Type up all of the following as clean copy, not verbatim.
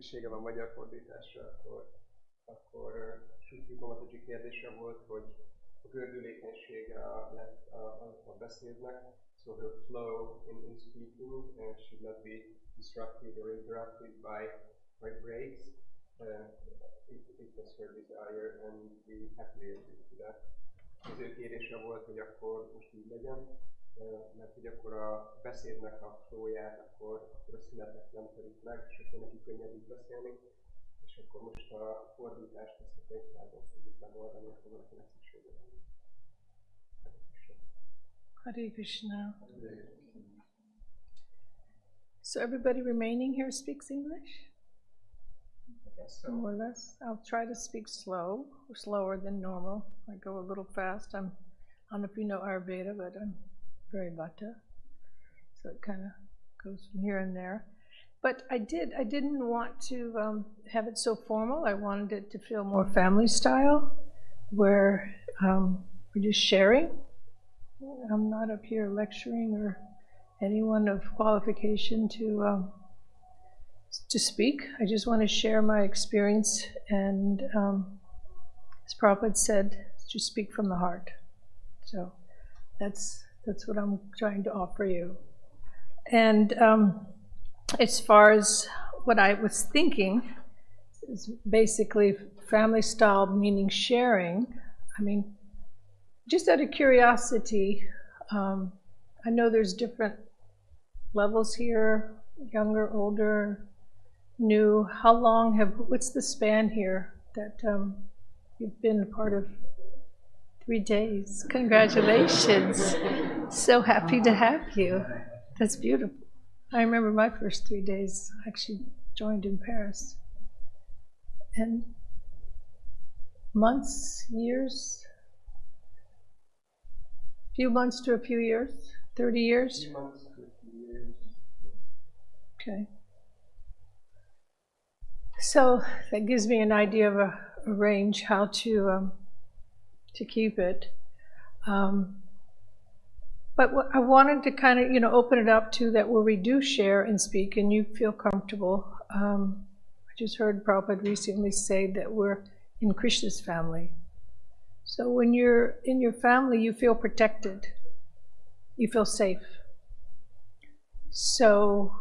szüksége van magyar fordításra, akkor Sruti Rupa mataji kérdése volt, hogy a gördülékenysége lett a beszédnek, so her flow in speaking should not be disrupted or interrupted by breaks. It was her desire, and we happily agreed to that. Az ő kérése volt, hogy akkor most így legyen, mert hogy akkor a beszédnek a flowját, akkor a szünetek nem törik meg, és akkor neki könnyebb így beszélni, és akkor most a fordítást ezt a könyvtárban fogjuk megoldani, akkor valakinek szüksége van. Hare Krishna. So everybody remaining here speaks English? So. More or less. I'll try to speak slow, or slower than normal. I go a little fast. I don't know if you know Ayurveda, but I'm very vata, so it kind of goes from here and there. But I didn't want to have it so formal. I wanted it to feel more family style, where we're just sharing. I'm not up here lecturing or anyone of qualification to speak. I just want to share my experience, and as Prabhupada said, just speak from the heart. So that's what I'm trying to offer you. And as far as what I was thinking, is basically family style, meaning sharing. I mean, just out of curiosity, I know there's different levels here, younger, older, new. How long what's the span here that you've been a part of? 3 days. Congratulations. So happy to have you. That's beautiful. I remember my first 3 days. I actually joined in Paris. And months, years? Few months to a few years? 30 years? 3 months to a few years. Okay. So that gives me an idea of a range, how to keep it. But I wanted to kind of, open it up to that where we do share and speak and you feel comfortable. I just heard Prabhupada recently say that we're in Krishna's family. So when you're in your family, you feel protected. You feel safe. So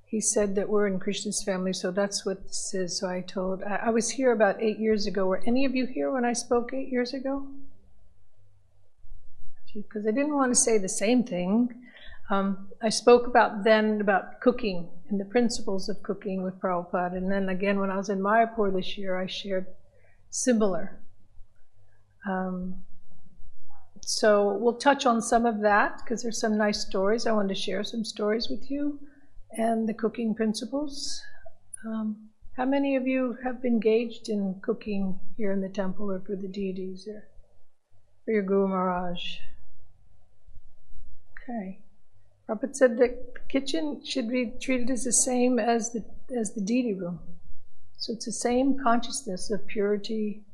he said that we're in Krishna's family, so that's what this is. So I was here about 8 years ago. Were any of you here when I spoke 8 years ago? Because I didn't want to say the same thing. I spoke about cooking and the principles of cooking with Prabhupada. And then again, when I was in Mayapur this year, I shared similar. So we'll touch on some of that because there's some nice stories. I wanted to share some stories with you and the cooking principles. How many of you have been engaged in cooking here in the temple or for the deities or for your Guru Maharaj? Okay. Prabhupada said that the kitchen should be treated as the same as the deity room. So it's the same consciousness of purity,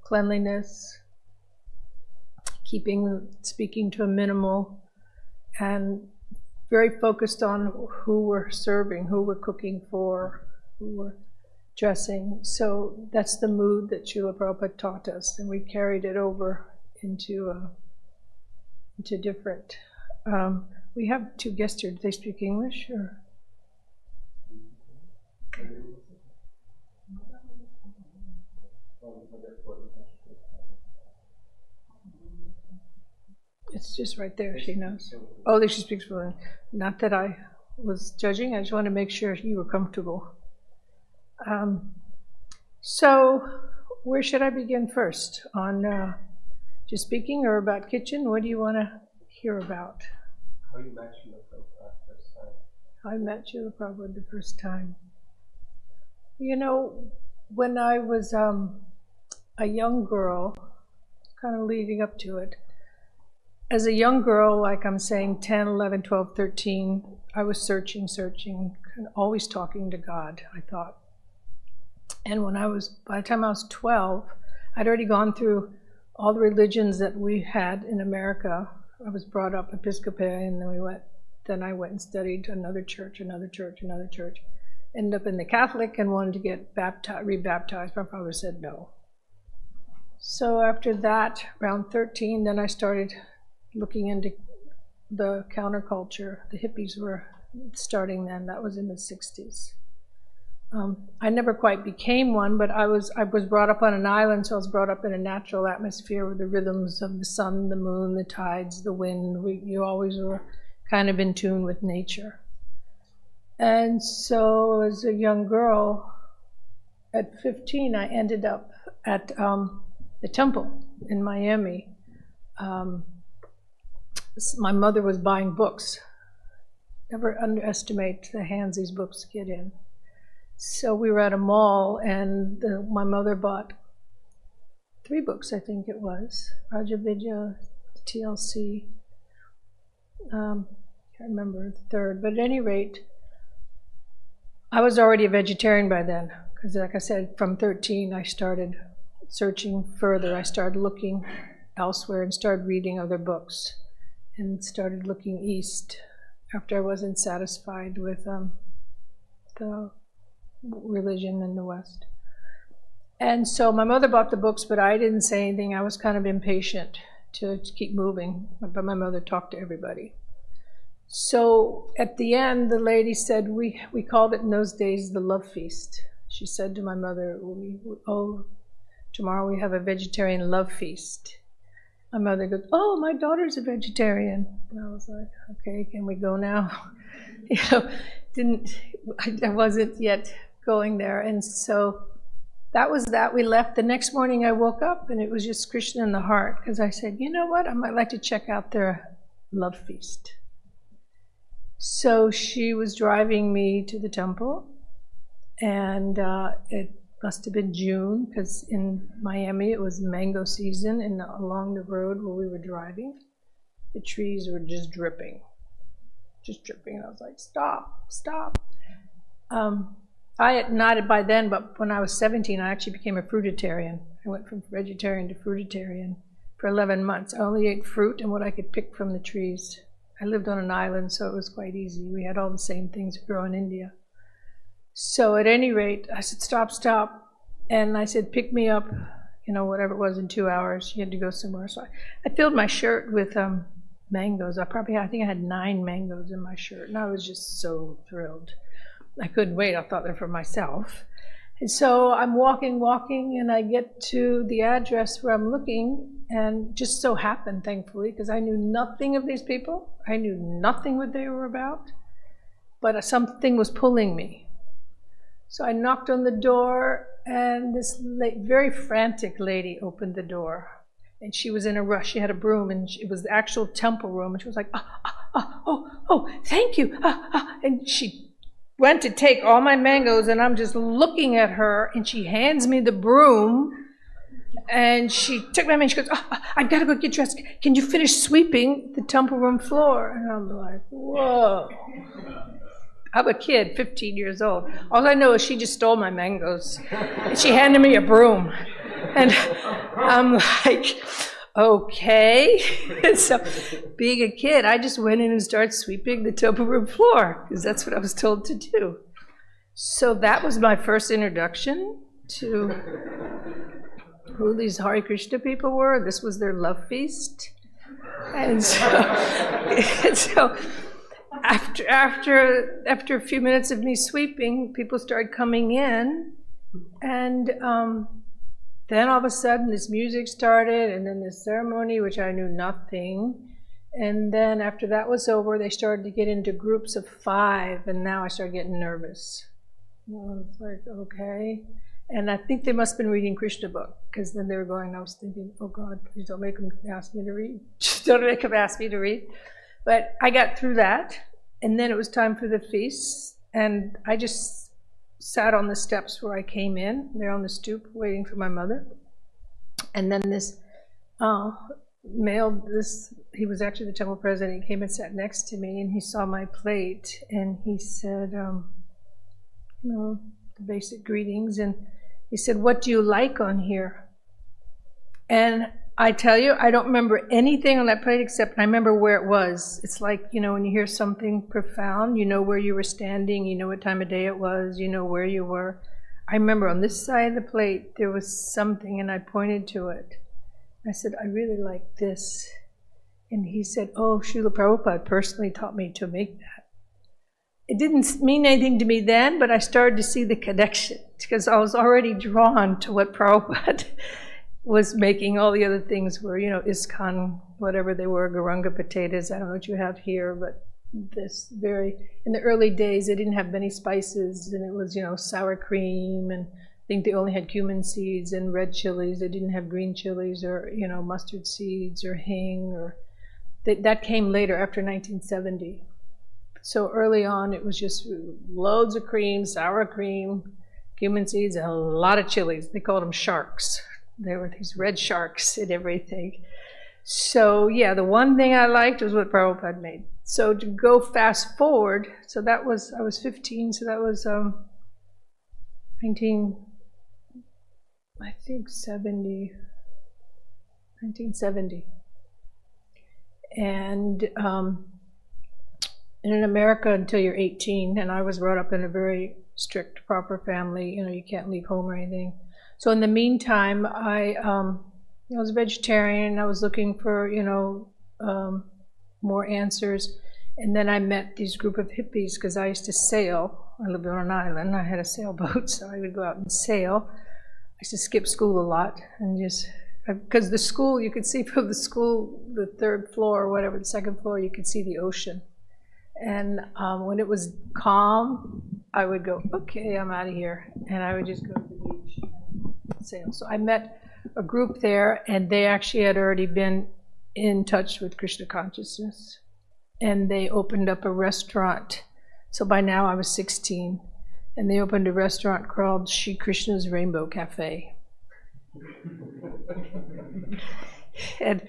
cleanliness, speaking to a minimal, and very focused on who we're serving, who we're cooking for, who we're dressing. So that's the mood that Srila Prabhupada taught us, and we carried it over into different. We have 2 guests here. Do they speak English or? It's just right there. She knows. Oh, she speaks fluent. Not that I was judging. I just want to make sure you were comfortable. So, where should I begin first? On just speaking or about kitchen? What do you want to hear about? How you met Srila Prabhupada the first time? How I met Srila Prabhupada the first time. When I was a young girl, kind of leading up to it, as a young girl, like I'm saying, 10, 11, 12, 13, I was searching, kind of always talking to God, I thought. And by the time I was 12, I'd already gone through all the religions that we had in America. I was brought up Episcopalian, and then I went and studied another church. ended up in the Catholic and wanted to get rebaptized. My father said no. So after that, around 13, then I started looking into the counterculture. The hippies were starting then. That was in the 60s. I never quite became one, but I was brought up on an island, so I was brought up in a natural atmosphere with the rhythms of the sun, the moon, the tides, the wind. You always were kind of in tune with nature. And so as a young girl, at 15, I ended up at the temple in Miami. My mother was buying books. Never underestimate the hands these books get in. So we were at a mall, and my mother bought 3 books, I think it was. Rajavidya, TLC, can't remember the third. But at any rate, I was already a vegetarian by then, because like I said, from 13 I started searching further. I started looking elsewhere and started reading other books and started looking east after I wasn't satisfied with the religion in the West. And so my mother bought the books, but I didn't say anything. I was kind of impatient to keep moving, but my mother talked to everybody. So at the end, the lady said, we called it in those days the love feast. She said to my mother, tomorrow we have a vegetarian love feast. My mother goes, oh, my daughter's a vegetarian. And I was like, okay, can we go now? I wasn't yet going there. And so that was that. We left. The next morning I woke up and it was just Krishna in the heart, because I said, you know what, I might like to check out their love feast. So she was driving me to the temple, and it must have been June, because in Miami it was mango season, and along the road where we were driving, the trees were just dripping. And I was like, stop. I had not by then, but when I was 17, I actually became a fruitarian. I went from vegetarian to fruitarian for 11 months. I only ate fruit and what I could pick from the trees. I lived on an island, so it was quite easy. We had all the same things that grow in India. So at any rate, I said, stop. And I said, pick me up, whatever it was, in 2 hours. You had to go somewhere. So I filled my shirt with mangoes. I think I had 9 mangoes in my shirt, and I was just so thrilled. I couldn't wait. I thought they were for myself. And so I'm walking, and I get to the address where I'm looking, and just so happened, thankfully, because I knew nothing of these people. I knew nothing what they were about, but something was pulling me. So I knocked on the door, and this very frantic lady opened the door. And she was in a rush. She had a broom, and it was the actual temple room. And she was like, thank you. And she went to take all my mangoes, and I'm just looking at her, and she hands me the broom, and she took my mango. She goes, I've got to go get dressed. Can you finish sweeping the temple room floor? And I'm like, whoa. I'm a kid, 15 years old. All I know is she just stole my mangoes, and she handed me a broom. And I'm like, okay. So being a kid, I just went in and started sweeping the temple room floor, because that's what I was told to do. So that was my first introduction to who these Hare Krishna people were. This was their love feast. And so after a few minutes of me sweeping, people started coming in, and then all of a sudden this music started, and then this ceremony, which I knew nothing. And then after that was over, they started to get into groups of 5, and now I started getting nervous. I was like, okay. And I think they must have been reading Krishna book, because then they were going, I was thinking, oh God, please don't make them ask me to read. Just don't make them ask me to read. But I got through that, and then it was time for the feast, and I just sat on the steps where I came in, there on the stoop, waiting for my mother. And then this male, he was actually the temple president, he came and sat next to me, and he saw my plate, and he said, the basic greetings, and he said, what do you like on here? And I tell you, I don't remember anything on that plate except I remember where it was. It's like, you know, when you hear something profound, you know where you were standing, you know what time of day it was, you know where you were. I remember on this side of the plate there was something, and I pointed to it. I said, I really like this. And he said, oh, Srila Prabhupada personally taught me to make that. It didn't mean anything to me then, but I started to see the connection because I was already drawn to what Prabhupada was making. All the other things were, you know, ISKCON, whatever they were, Garanga potatoes. I don't know what you have here, but this in the early days, they didn't have many spices, and it was, you know, sour cream, and I think they only had cumin seeds and red chilies. They didn't have green chilies or, you know, mustard seeds or hing, or that came later after 1970. So early on, it was just loads of cream, sour cream, cumin seeds, and a lot of chilies. They called them sharks. There were these red sharks and everything. So yeah, the one thing I liked was what Prabhupada made. So to go fast forward, so that was, I was 15, so that was 1970. And in America until you're 18, and I was brought up in a very strict, proper family, you know, you can't leave home or anything. So in the meantime, I was a vegetarian. I was looking for, you know, more answers. And then I met these group of hippies because I used to sail. I lived on an island. I had a sailboat, so I would go out and sail. I used to skip school a lot and just, because the school, you could see from the school, the third floor or whatever, the second floor, you could see the ocean. And when it was calm, I would go, okay, I'm out of here. And I would just go to the beach and sail. So I met a group there, and they actually had already been in touch with Krishna consciousness. And they opened up a restaurant. So by now I was 16. And they opened a restaurant called Shri Krishna's Rainbow Cafe. And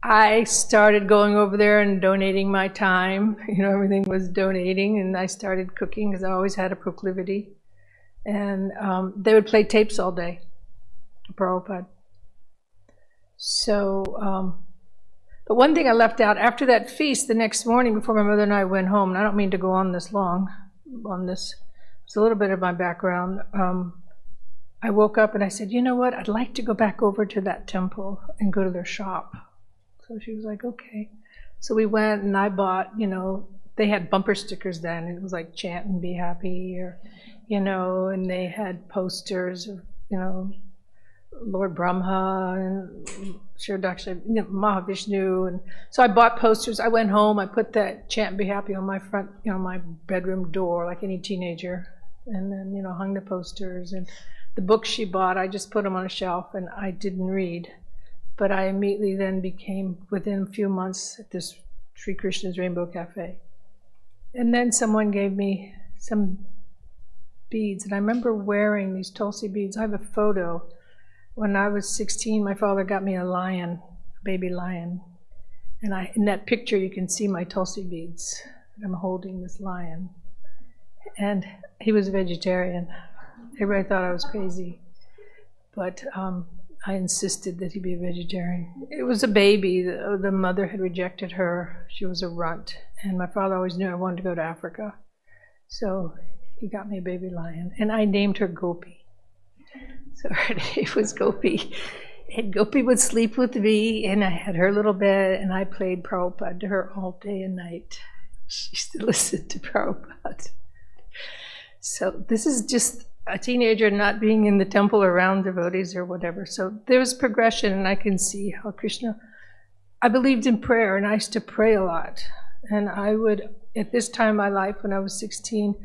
I started going over there and donating my time. You know, everything was donating, and I started cooking because I always had a proclivity. And they would play tapes all day, Prabhupada. So, but one thing I left out, after that feast, the next morning before my mother and I went home, and I don't mean to go on this long, on this, it's a little bit of my background. I woke up and I said, you know what, I'd like to go back over to that temple and go to their shop. So she was like, okay. So we went, and I bought, you know, they had bumper stickers then. It was like chant and be happy, or, you know, and they had posters of, you know, Lord Brahma and Shirdaksha, you know, Mahavishnu. And so I bought posters. I went home. I put that chant and be happy on my front, you know, my bedroom door, like any teenager. And then, you know, hung the posters. And the books she bought, I just put them on a shelf, and I didn't read. But I immediately then became, within a few months, at this Sri Krishna's Rainbow Cafe. And then someone gave me some beads, and I remember wearing these Tulsi beads. I have a photo. When I was 16, my father got me a lion, a baby lion. And in that picture, you can see my Tulsi beads. I'm holding this lion. And he was a vegetarian. Everybody thought I was crazy. But I insisted that he be a vegetarian. It was a baby. The mother had rejected her. She was a runt. And my father always knew I wanted to go to Africa. So he got me a baby lion. And I named her Gopi. So her name was Gopi. And Gopi would sleep with me, and I had her little bed, and I played Prabhupada to her all day and night. She used to listen to Prabhupada. So this is just a teenager not being in the temple around devotees or whatever. So there's progression, and I can see how Krishna, I believed in prayer, and I used to pray a lot. And I would, at this time in my life, when I was 16,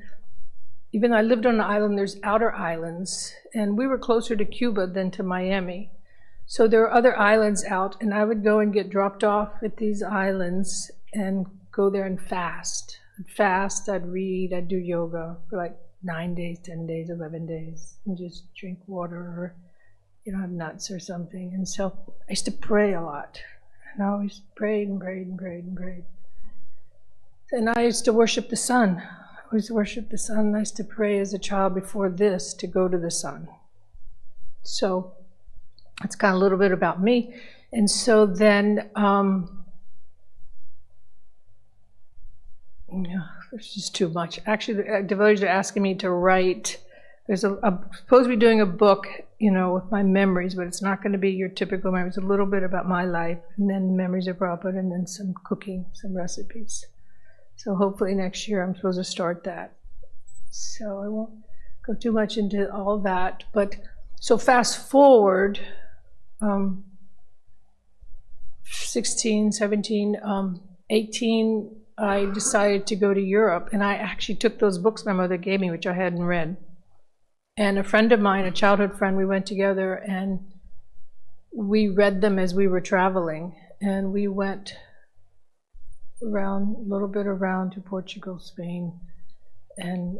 even though I lived on an island, there's outer islands, and we were closer to Cuba than to Miami. So there were other islands out, and I would go and get dropped off at these islands and go there and fast. I'd read, I'd do yoga for like 9 days, 10 days, 11 days, and just drink water or, you know, have nuts or something. And so I used to pray a lot. And I always prayed and prayed and prayed and prayed. And I used to worship the sun. I always worshiped the sun. I used to pray as a child before this to go to the sun. So that's kind of a little bit about me. And so then, there's just too much. Actually, the devotees are asking me to write. There's supposed to be doing a book, with my memories, but it's not going to be your typical memories. A little bit about my life, and then memories of Prabhupada, and then some cooking, some recipes. So hopefully next year I'm supposed to start that. So I won't go too much into all that. But so fast forward, 16, 17, 18, I decided to go to Europe, and I actually took those books my mother gave me, which I hadn't read. And a friend of mine, a childhood friend, we went together and we read them as we were traveling. And we went around, a little bit around to Portugal, Spain, and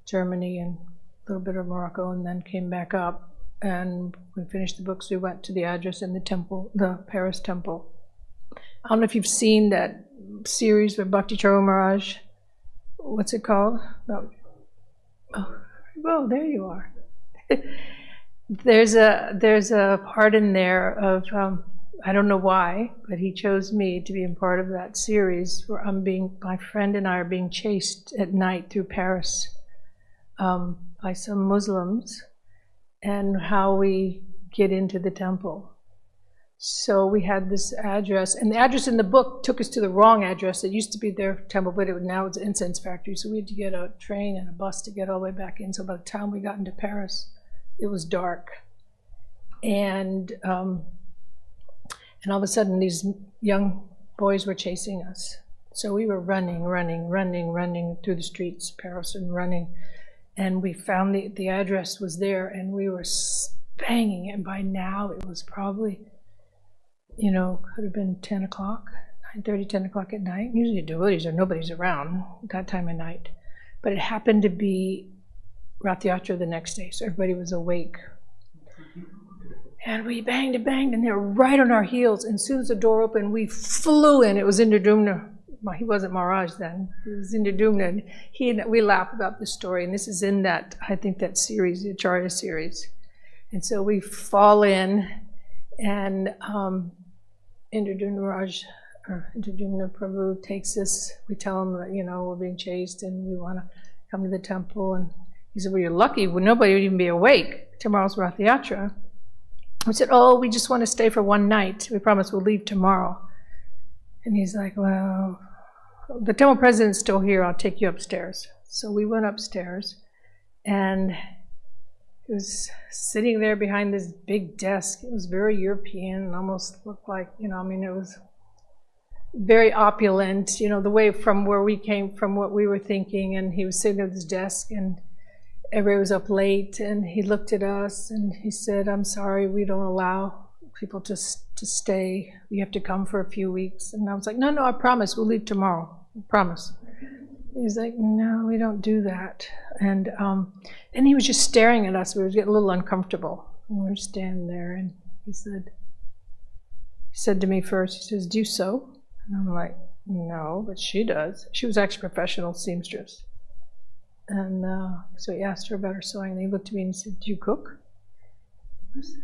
Germany, and a little bit of Morocco, and then came back up. And we finished the books. We went to the address in the temple, the Paris temple. I don't know if you've seen that series with Bhakti Charu Maharaj. What's it called? Oh, there you are. There's a part in there of I don't know why, but he chose me to be a part of that series where my friend and I are being chased at night through Paris by some Muslims, and how we get into the temple. So we had this address, and the address in the book took us to the wrong address. It used to be their temple, but now it's an incense factory. So we had to get a train and a bus to get all the way back in. So by the time we got into Paris, it was dark. And all of a sudden, these young boys were chasing us. So we were running through the streets of Paris and running. And we found the address was there, and we were banging it. And by now, it was probably, could have been 10 o'clock, 9:30, 10 o'clock at night. Usually devotees nobody's around at that time of night. But it happened to be Rath Yatra the next day, so everybody was awake. And we banged, and they were right on our heels. And as soon as the door opened, we flew in. It was Indradumna. Well, he wasn't Maharaj then. It was Indradumna. And we laugh about this story, and this is in that, I think, that series, the Acharya series. And so we fall in, and Indradumna Maharaj, or Indradumna Prabhu takes us. We tell him that, we're being chased and we want to come to the temple. And he said, well, you're lucky. Well, nobody would even be awake. Tomorrow's Rath Yatra. We said, oh, we just want to stay for one night. We promise we'll leave tomorrow. And he's like, well, the temple president's still here. I'll take you upstairs. So we went upstairs, and he was sitting there behind this big desk. It was very European and almost looked like, it was very opulent, the way from where we came from, what we were thinking. And he was sitting at his desk, and everybody was up late, and he looked at us and he said, I'm sorry, we don't allow people to stay. You have to come for a few weeks. And I was like, no, I promise, we'll leave tomorrow. I promise. He's like, no, we don't do that. And he was just staring at us. We were getting a little uncomfortable. And we were standing there, and he said to me first, he says, do you sew? And I'm like, no, but she does. She was actually a professional seamstress. And so he asked her about her sewing, and he looked at me and he said, do you cook? I said,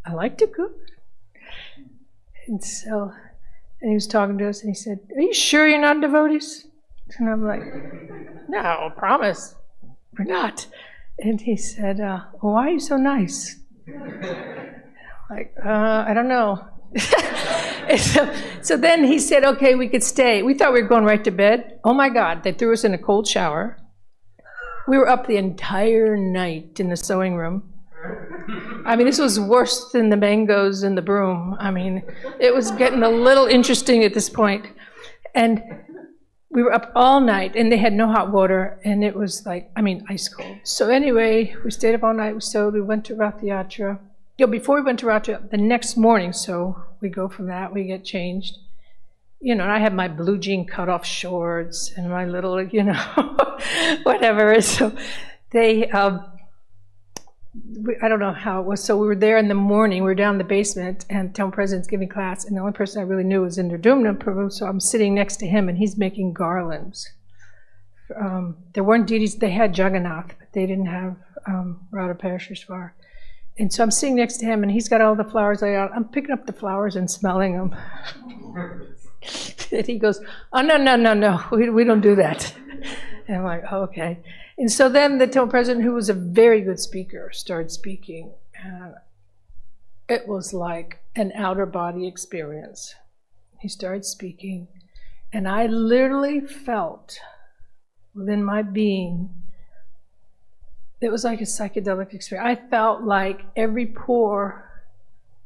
I like to cook. And he was talking to us, and he said, are you sure you're not devotees? And I'm like, no, promise, we're not. And he said, well, why are you so nice? Like, I don't know. So then he said, okay, we could stay. We thought we were going right to bed. Oh my God, they threw us in a cold shower. We were up the entire night in the sewing room. This was worse than the mangoes in the broom. It was getting a little interesting at this point. And we were up all night, and they had no hot water, and it was like, ice cold. So anyway, we stayed up all night, we sewed, we went to Rath Yatra. Before we went to Rath Yatra, the next morning, so we go from that, we get changed. And I had my blue jean cut-off shorts and my little, whatever. So they, I don't know how it was. So we were there in the morning. We were down in the basement, and the temple president's giving class. And the only person I really knew was Indradumna Prabhu. So I'm sitting next to him, and he's making garlands. There weren't deities. They had Jagannath, but they didn't have Radha Parasheshwar. And so I'm sitting next to him, and he's got all the flowers laid out. I'm picking up the flowers and smelling them. And he goes, "Oh, no, we don't do that." And I'm like, oh, okay. And so then the temple president, who was a very good speaker, started speaking. And it was like an outer body experience. He started speaking, and I literally felt within my being, it was like a psychedelic experience. I felt like every pore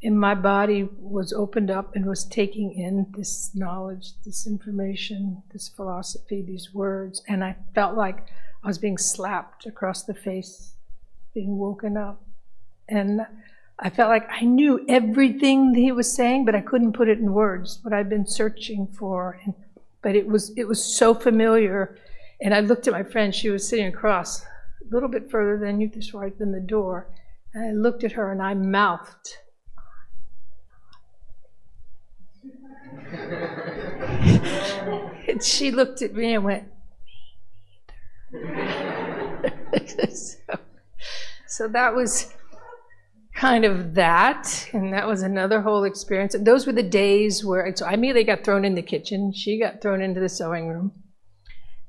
in my body was opened up and was taking in this knowledge, this information, this philosophy, these words, and I felt like I was being slapped across the face, being woken up. And I felt like I knew everything he was saying, but I couldn't put it in words, what I'd been searching for. But it was so familiar. And I looked at my friend, she was sitting across, a little bit further than you, just right than the door. And I looked at her and I mouthed. And she looked at me and went, "Me neither." So that was kind of that, and that was another whole experience. And those were the days where I immediately got thrown in the kitchen. She got thrown into the sewing room.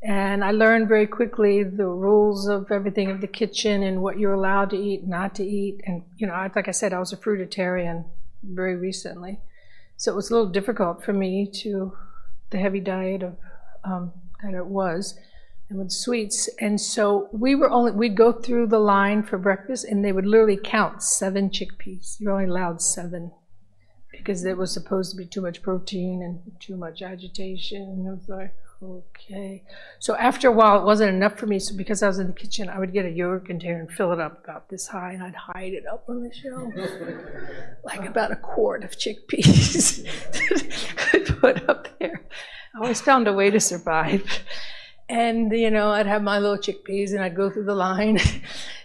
And I learned very quickly the rules of everything of the kitchen and what you're allowed to eat, not to eat. And, like I said, I was a fruitarian very recently. So it was a little difficult for me the heavy diet of that it was, and with sweets. And so we'd go through the line for breakfast, and they would literally count 7 chickpeas. You're only allowed 7 because there was supposed to be too much protein and too much agitation. And it was like, okay. So after a while, it wasn't enough for me. So because I was in the kitchen, I would get a yogurt container and fill it up about this high, and I'd hide it up on the shelf, like about a quart of chickpeas I'd put up there. I always found a way to survive. And, I'd have my little chickpeas, and I'd go through the line,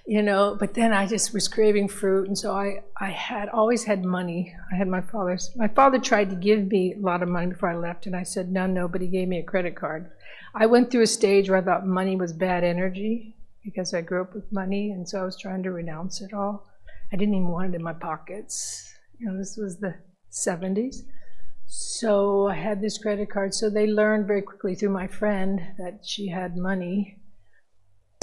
but then I just was craving fruit. And so I had always had money. I had my father tried to give me a lot of money before I left, and I said, no, but he gave me a credit card. I went through a stage where I thought money was bad energy because I grew up with money, and so I was trying to renounce it all. I didn't even want it in my pockets. This was the 70s. So I had this credit card. So they learned very quickly through my friend that she had money.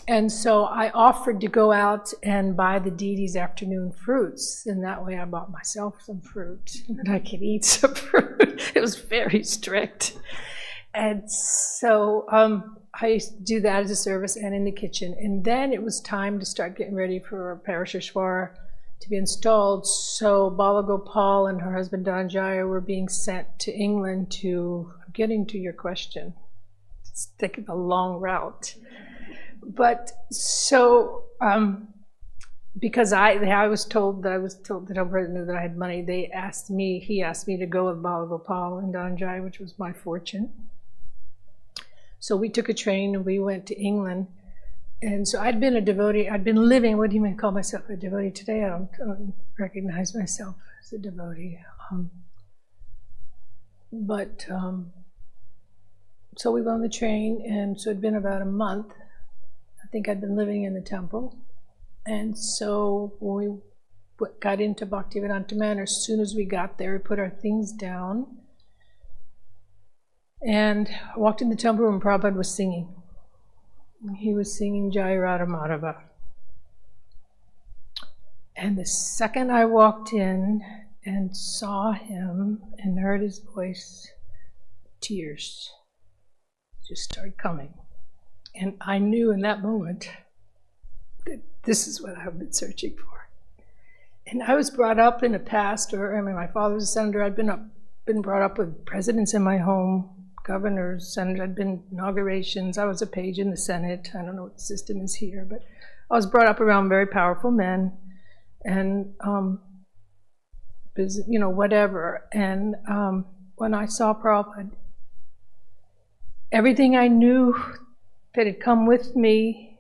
And so I offered to go out and buy the deity's afternoon fruits. And that way I bought myself some fruit and that I could eat some fruit. It was very strict. And so I used to do that as a service and in the kitchen. And then it was time to start getting ready for Parasheshwara to be installed. So Bala Gopal and her husband Dhananjaya were being sent to England to, getting to your question, it's taking a long route. But so, because I was told that the president knew that I had money, he asked me to go with Bala Gopal and Dhananjaya, which was my fortune. So we took a train and we went to England. And so I'd been a devotee, I'd been living, what do you mean call myself a devotee today? I don't recognize myself as a devotee. So we went on the train, and so it'd been about a month. I think I'd been living in the temple. And so when we got into Bhaktivedanta Manor, as soon as we got there, we put our things down. And I walked in the temple room, Prabhupada was singing. He was singing Jai Radha Madhava. And the second I walked in and saw him and heard his voice, tears just started coming. And I knew in that moment that this is what I've been searching for. And I was brought up in a past, my father was a senator. I'd been brought up with presidents in my home, governors, senators. I'd been inaugurations. I was a page in the Senate. I don't know what the system is here, but I was brought up around very powerful men, and whatever. And when I saw Prabhupada, everything I knew that had come with me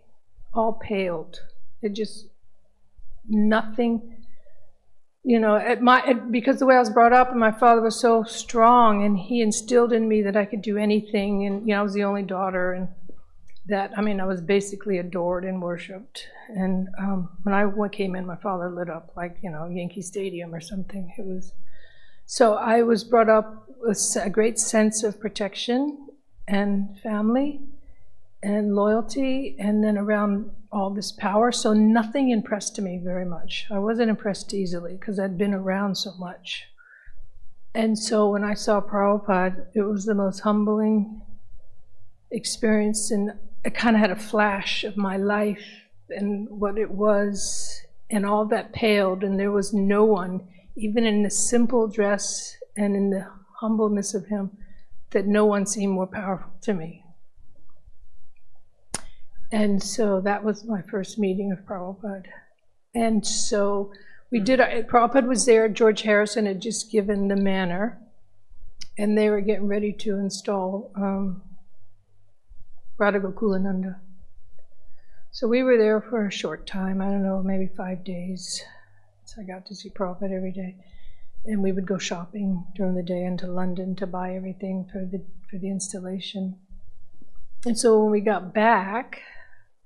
all paled. It just nothing. Because the way I was brought up, and my father was so strong, and he instilled in me that I could do anything, and I was the only daughter, and that, I mean, I was basically adored and worshipped. And when I came in, my father lit up like, you know, Yankee Stadium or something. It was, so I was brought up with a great sense of protection and family and loyalty, and then around all this power. So nothing impressed me very much. I wasn't impressed easily because I'd been around so much. And so when I saw Prabhupada, it was the most humbling experience, and I kind of had a flash of my life and what it was, and all that paled, and there was no one, even in the simple dress and in the humbleness of him, that no one seemed more powerful to me. And so that was my first meeting of Prabhupada. And so we did, Prabhupada was there, George Harrison had just given the manor, and they were getting ready to install Radha Gokulananda. So we were there for a short time, I don't know, maybe 5 days. So I got to see Prabhupada every day. And we would go shopping during the day into London to buy everything for the installation. And so when we got back,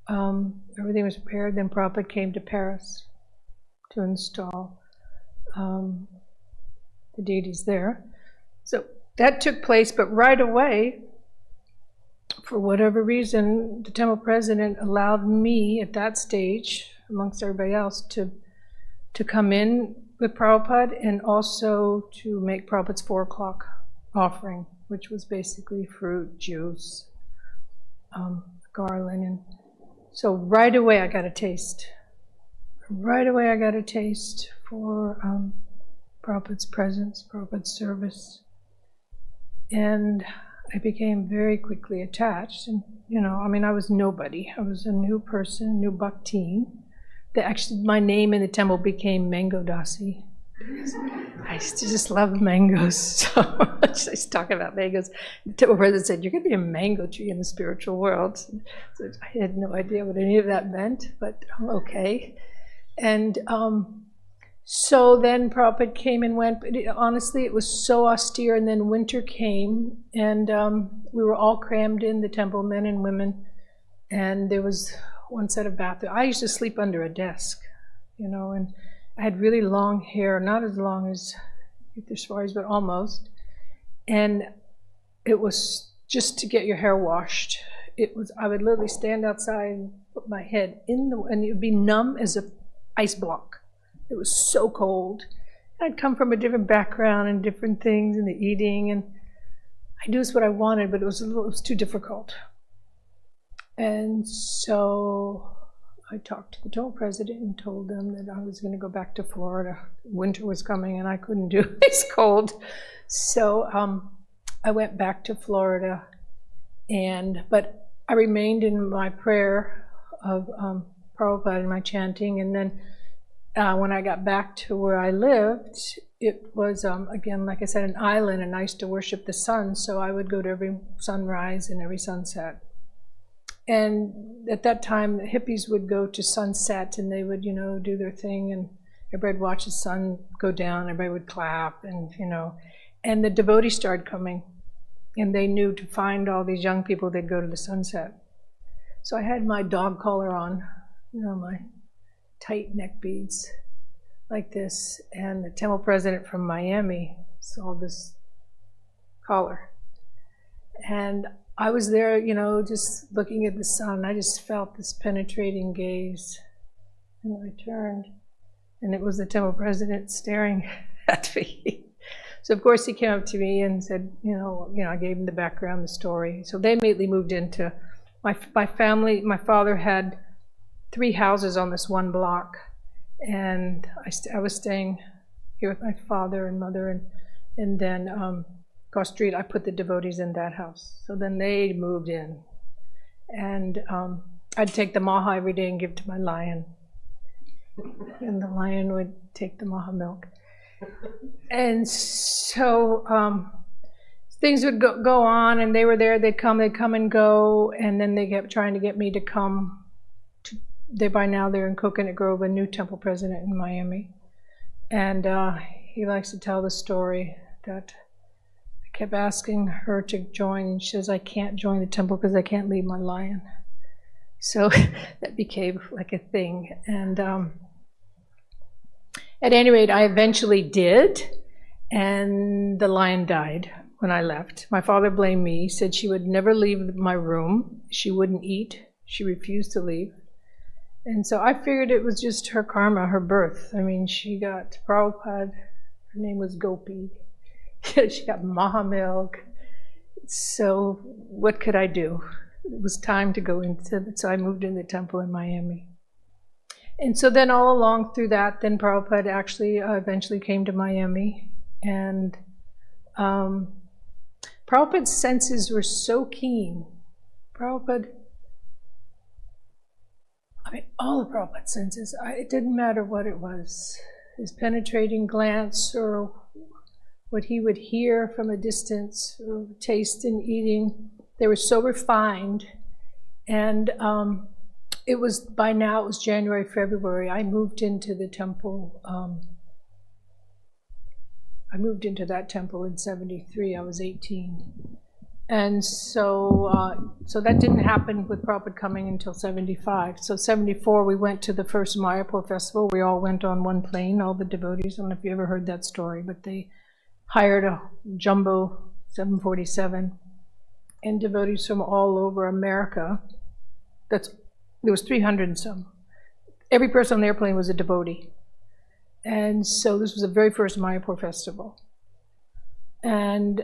everything was prepared. Then Prabhupada came to Paris to install the deities there. So that took place, but right away, for whatever reason, the temple president allowed me at that stage, amongst everybody else, to come in with Prabhupada and also to make Prabhupada's 4 o'clock offering, which was basically fruit, juice, garland. And so right away I got a taste. Right away I got a taste for Prabhupada's presence, Prabhupada's service. And I became very quickly attached. And, you know, I mean, I was nobody. I was a new person, new bhakteen. Actually, my name in the temple became Mango Dasi. I used to just love mangoes so much. I used to talk about mangoes. The temple president said, "You're going to be a mango tree in the spiritual world." So I had no idea what any of that meant, but okay. And so then Prabhupada came and went, but honestly, it was so austere. And then winter came, and we were all crammed in the temple, men and women, and there was one set of bathrooms. I used to sleep under a desk, you know, and I had really long hair, not as long as Ether Swaris, but almost. And it was just to get your hair washed. It was, I would literally stand outside and put my head in the, and it would be numb as an ice block. It was so cold. I'd come from a different background and different things in the eating, and I knew what I wanted, but it was too difficult. And so I talked to the temple president and told them that I was going to go back to Florida. Winter was coming and I couldn't do it. It's cold. So I went back to Florida, but I remained in my prayer of Prabhupada and my chanting. And then when I got back to where I lived, it was, again, like I said, an island, and I used to worship the sun. So I would go to every sunrise and every sunset. And at that time, the hippies would go to sunset, and they would, you know, do their thing, and everybody would watch the sun go down, everybody would clap, and, you know, and the devotees started coming, and they knew to find all these young people, they'd go to the sunset. So I had my dog collar on, you know, my tight neck beads, like this, and the temple president from Miami saw this collar. And I was there, you know, just looking at the sun. I just felt this penetrating gaze. And I turned, and it was the temple president staring at me. So, of course, he came up to me and said, you know, I gave him the background, the story. So they immediately moved into my family. My father had 3 houses on this one block. And I was staying here with my father and mother. And then across the street, I put the devotees in that house. So then they moved in. And I'd take the maha every day and give to my lion. And the lion would take the maha milk. And so things would go on, and they were there, they'd come and go, and then they kept trying to get me to come. By now they're in Coconut Grove, a new temple president in Miami. And he likes to tell the story that I kept asking her to join, and she says, I can't join the temple because I can't leave my lion. So that became like a thing. And at any rate, I eventually did, and the lion died when I left. My father blamed me. He said she would never leave my room. She wouldn't eat. She refused to leave. And so I figured it was just her karma, her birth. I mean, she got Prabhupada, her name was Gopi. She got Mahamilk. So what could I do? It was time to go into it, so I moved in the temple in Miami. And so then all along through that, then Prabhupada actually eventually came to Miami. And Prabhupada's senses were so keen. Prabhupada, I mean, all of Prabhupada's senses, it didn't matter what it was. His penetrating glance, or what he would hear from a distance, or taste and eating, they were so refined. And it was, by now it was January, February. I moved into the temple. I moved into that temple in '73. I was 18. And so that didn't happen with Prabhupada coming until '75. So '74, we went to the first Mayapur festival. We all went on one plane, all the devotees. I don't know if you ever heard that story, but they hired a jumbo 747, and devotees from all over America. There was 300 and some. Every person on the airplane was a devotee. And so this was the very first Mayapur festival. And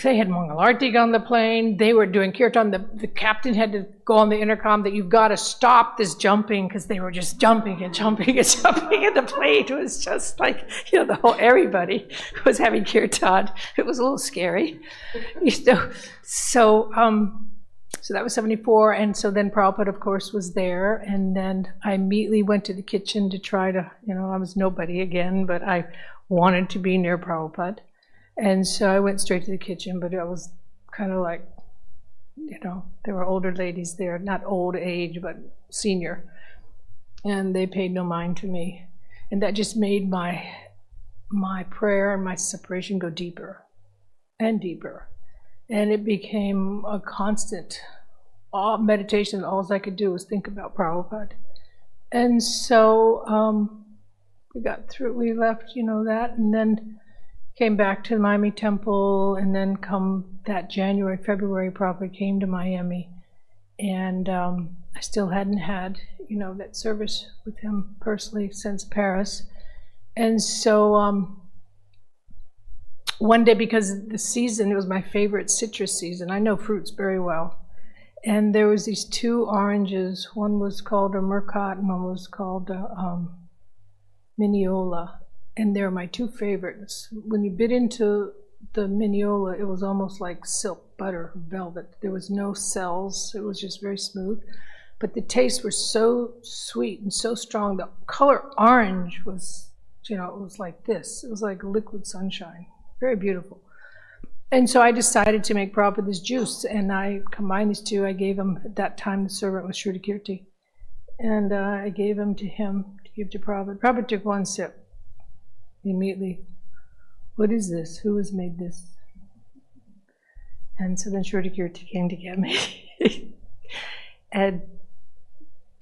they had Mangalarti on the plane. They were doing kirtan. The captain had to go on the intercom that you've got to stop this jumping, because they were just jumping and jumping and jumping. And the plane was just like, the whole, everybody was having kirtan. It was a little scary. So that was '74, and so then Prabhupada, of course, was there, and then I immediately went to the kitchen to try to, I was nobody again, but I wanted to be near Prabhupada. And so I went straight to the kitchen, but I was kind of like, there were older ladies there, not old age, but senior, and they paid no mind to me. And that just made my prayer and my separation go deeper and deeper. And it became a constant meditation. All I could do was think about Prabhupada. And so we left, that, and then came back to the Miami temple, and then come that January, February, Prabhupada came to Miami. And I still hadn't had, that service with him personally since Paris. And so one day, because the season, it was my favorite citrus season. I know fruits very well. And there was these two oranges. One was called a Murcot, and one was called a Mineola. And they're my two favorites. When you bit into the Mineola, it was almost like silk, butter, velvet. There was no cells. It was just very smooth. But the tastes were so sweet and so strong. The color orange was, it was like this. It was like liquid sunshine. Very beautiful. And so I decided to make Prabhupada this juice, and I combined these two. I gave him, at that time, the servant was Sruti Rupa, and I gave them to him to give to Prabhupada. Prabhupada took one sip. Immediately, what is this? Who has made this? And so then Sruti Rupa came to get me. And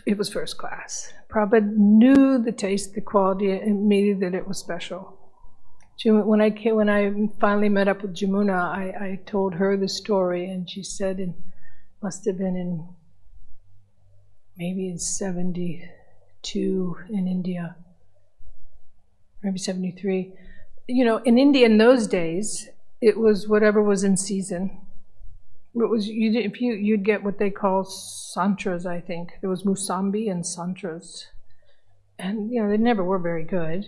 it was first class. Prabhupada knew the taste, the quality, and immediately that it was special. When I finally met up with Jamuna, I told her the story, and she said, it must have been maybe in '72 in India, maybe '73. In India in those days, it was whatever was in season. It was you'd get what they call santras, I think. There was musambi and santras, and they never were very good.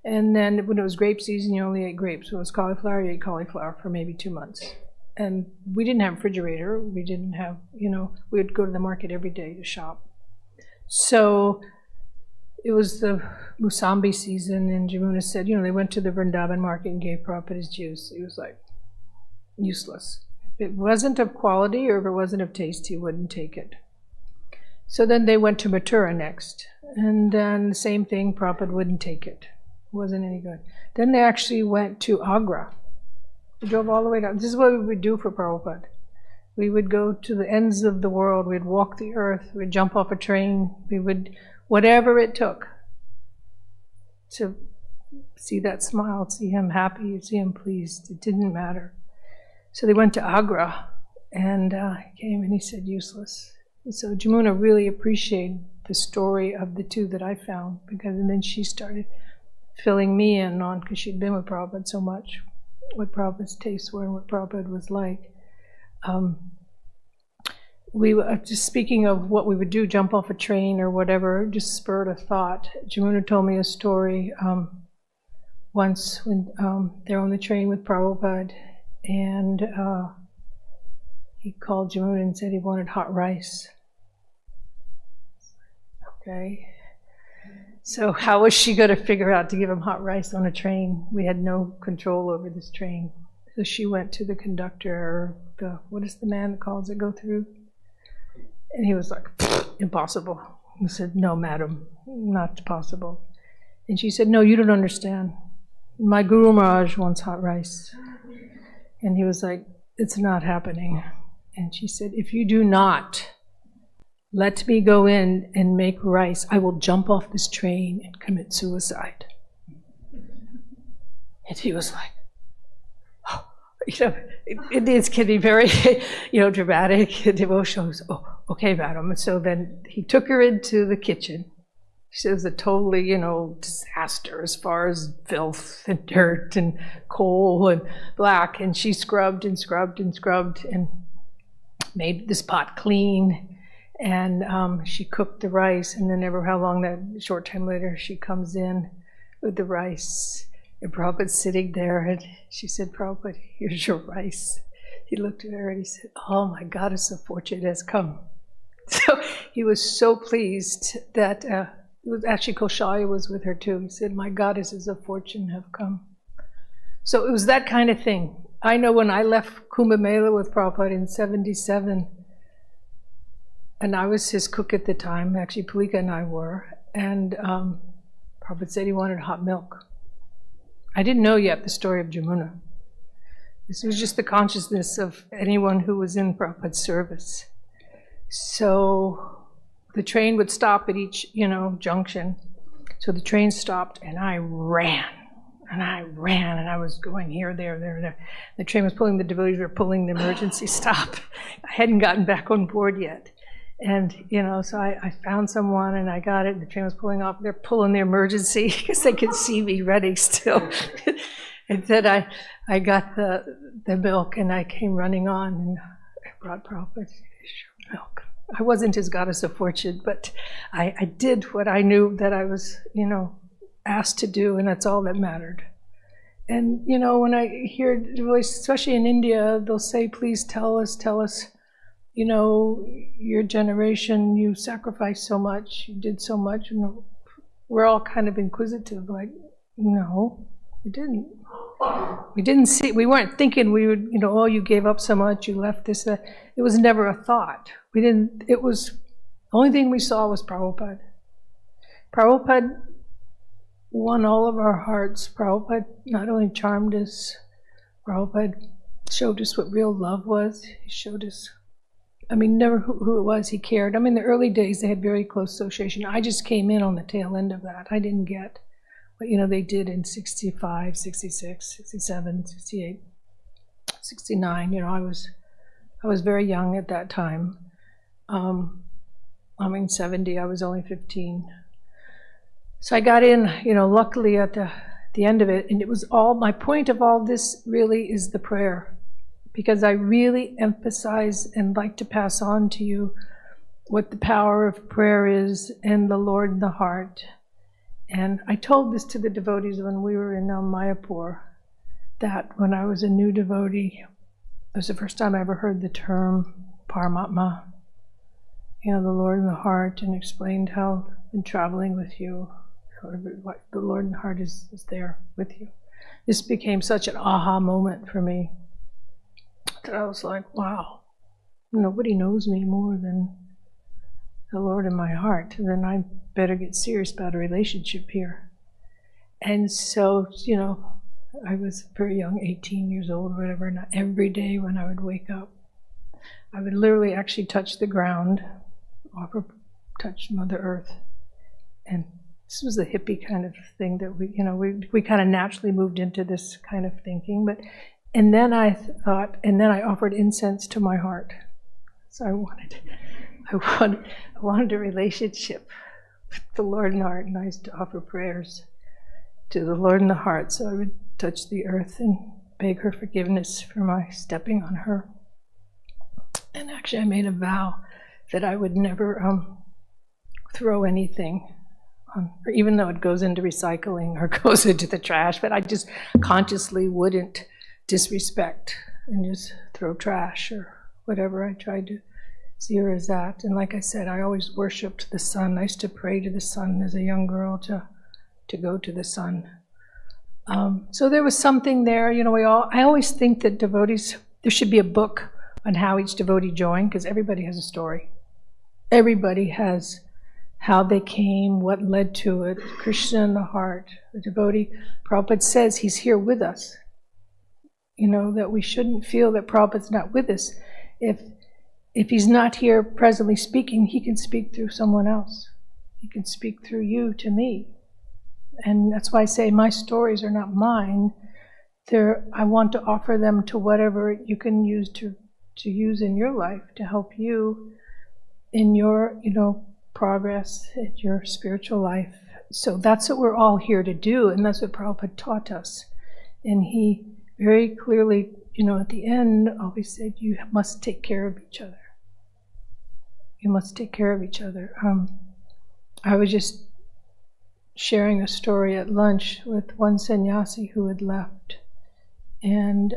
And then when it was grape season, you only ate grapes. When it was cauliflower, you ate cauliflower for maybe 2 months. And we didn't have a refrigerator. We didn't have, we would go to the market every day to shop. So it was the Musambi season, and Jamuna said, they went to the Vrindavan market and gave Prabhupada his juice. It was like useless. If it wasn't of quality, or if it wasn't of taste, he wouldn't take it. So then they went to Mathura next. And then the same thing, Prabhupada wouldn't take it. Wasn't any good. Then they actually went to Agra. We drove all the way down. This is what we would do for Prabhupada. We would go to the ends of the world. We'd walk the earth. We'd jump off a train. We would, whatever it took to see that smile, see him happy, see him pleased. It didn't matter. So they went to Agra, and he came and he said, useless. And so Jamuna really appreciated the story of the two that I found, and then she started filling me in on, because she'd been with Prabhupada so much, what Prabhupada's tastes were and what Prabhupada was like. We were just speaking of what we would do, jump off a train or whatever, just spurred a thought. Jamuna told me a story once when they were on the train with Prabhupada, and he called Jamuna and said he wanted hot rice. Okay. So how was she going to figure out to give him hot rice on a train? We had no control over this train. So she went to the conductor, or what is the man that calls it go through? And he was like, impossible. He said, no, madam, not possible. And she said, no, you don't understand. My Guru Maharaj wants hot rice. And he was like, it's not happening. And she said, if you do not let me go in and make rice, I will jump off this train and commit suicide. And he was like, oh, it can be very, dramatic and emotional. Oh, okay, madam. And so then he took her into the kitchen. She was a totally, disaster as far as filth and dirt and coal and black. And she scrubbed and scrubbed and scrubbed and made this pot clean. And she cooked the rice, and then never how long, that short time later, she comes in with the rice. And Prabhupada's sitting there, and she said, Prabhupada, here's your rice. He looked at her and he said, oh, my goddess of fortune has come. So he was so pleased that, it was actually Koshalya was with her too. He said, my goddesses of fortune have come. So it was that kind of thing. I know when I left Kumbh Mela with Prabhupada in 1977, and I was his cook at the time, actually Palika and I were, and Prabhupada said he wanted hot milk. I didn't know yet the story of Jamuna. This was just the consciousness of anyone who was in Prabhupada's service. So the train would stop at each, junction. So the train stopped, and I ran, and I was going here, there. The train was pulling, the devotees were pulling the emergency stop. I hadn't gotten back on board yet. And, so I found someone and I got it. The train was pulling off. They're pulling the emergency because they could see me running still. And then I got the milk and I came running on and I brought Prabhupada milk. I wasn't his goddess of fortune, but I did what I knew that I was, asked to do, and that's all that mattered. And, when I hear the voice, especially in India, they'll say, please tell us, your generation, you sacrificed so much, you did so much. We're all kind of inquisitive, like, no, we didn't. We didn't see, we weren't thinking we would, oh, you gave up so much, you left this, that. It was never a thought. We didn't, it was, the only thing we saw was Prabhupada. Prabhupada won all of our hearts. Prabhupada not only charmed us, Prabhupada showed us what real love was. He showed us, never who it was he cared. The early days they had very close association. I just came in on the tail end of that. I didn't get what, they did in 65, 66, 67, 68, 69. I was very young at that time. 70, I was only 15. So I got in, luckily at the end of it, and it was all, my point of all this really is the prayer. Because I really emphasize and like to pass on to you what the power of prayer is and the Lord in the heart. And I told this to the devotees when we were in Mayapur, that when I was a new devotee, it was the first time I ever heard the term Paramatma, the Lord in the heart, and explained how in traveling with you, the Lord in the heart is there with you. This became such an aha moment for me. That I was like, wow, nobody knows me more than the Lord in my heart. And then I better get serious about a relationship here. And so, I was very young, 18 years old or whatever, and every day when I would wake up, I would literally actually touch the ground, touch Mother Earth. And this was the hippie kind of thing that we kind of naturally moved into this kind of thinking. And then I thought, and then I offered incense to my heart. So I wanted a relationship with the Lord in the heart, and I used to offer prayers to the Lord in the heart. So I would touch the earth and beg her forgiveness for my stepping on her. And actually I made a vow that I would never throw anything on, or even though it goes into recycling or goes into the trash, but I just consciously wouldn't disrespect and just throw trash or whatever. I tried to see her as that. And like I said, I always worshipped the sun. I used to pray to the sun as a young girl to go to the sun. So there was something there, I always think that devotees, there should be a book on how each devotee joined, because everybody has a story. Everybody has how they came, what led to it, Krishna in the heart. The devotee, Prabhupada says he's here with us. That we shouldn't feel that Prabhupada's not with us. If he's not here presently speaking, he can speak through someone else. He can speak through you to me. And that's why I say my stories are not mine. I want to offer them to whatever you can use to use in your life to help you in your, progress in your spiritual life. So that's what we're all here to do, and that's what Prabhupada taught us. And he very clearly, at the end, always said, you must take care of each other. You must take care of each other. I was just sharing a story at lunch with one sannyasi who had left. And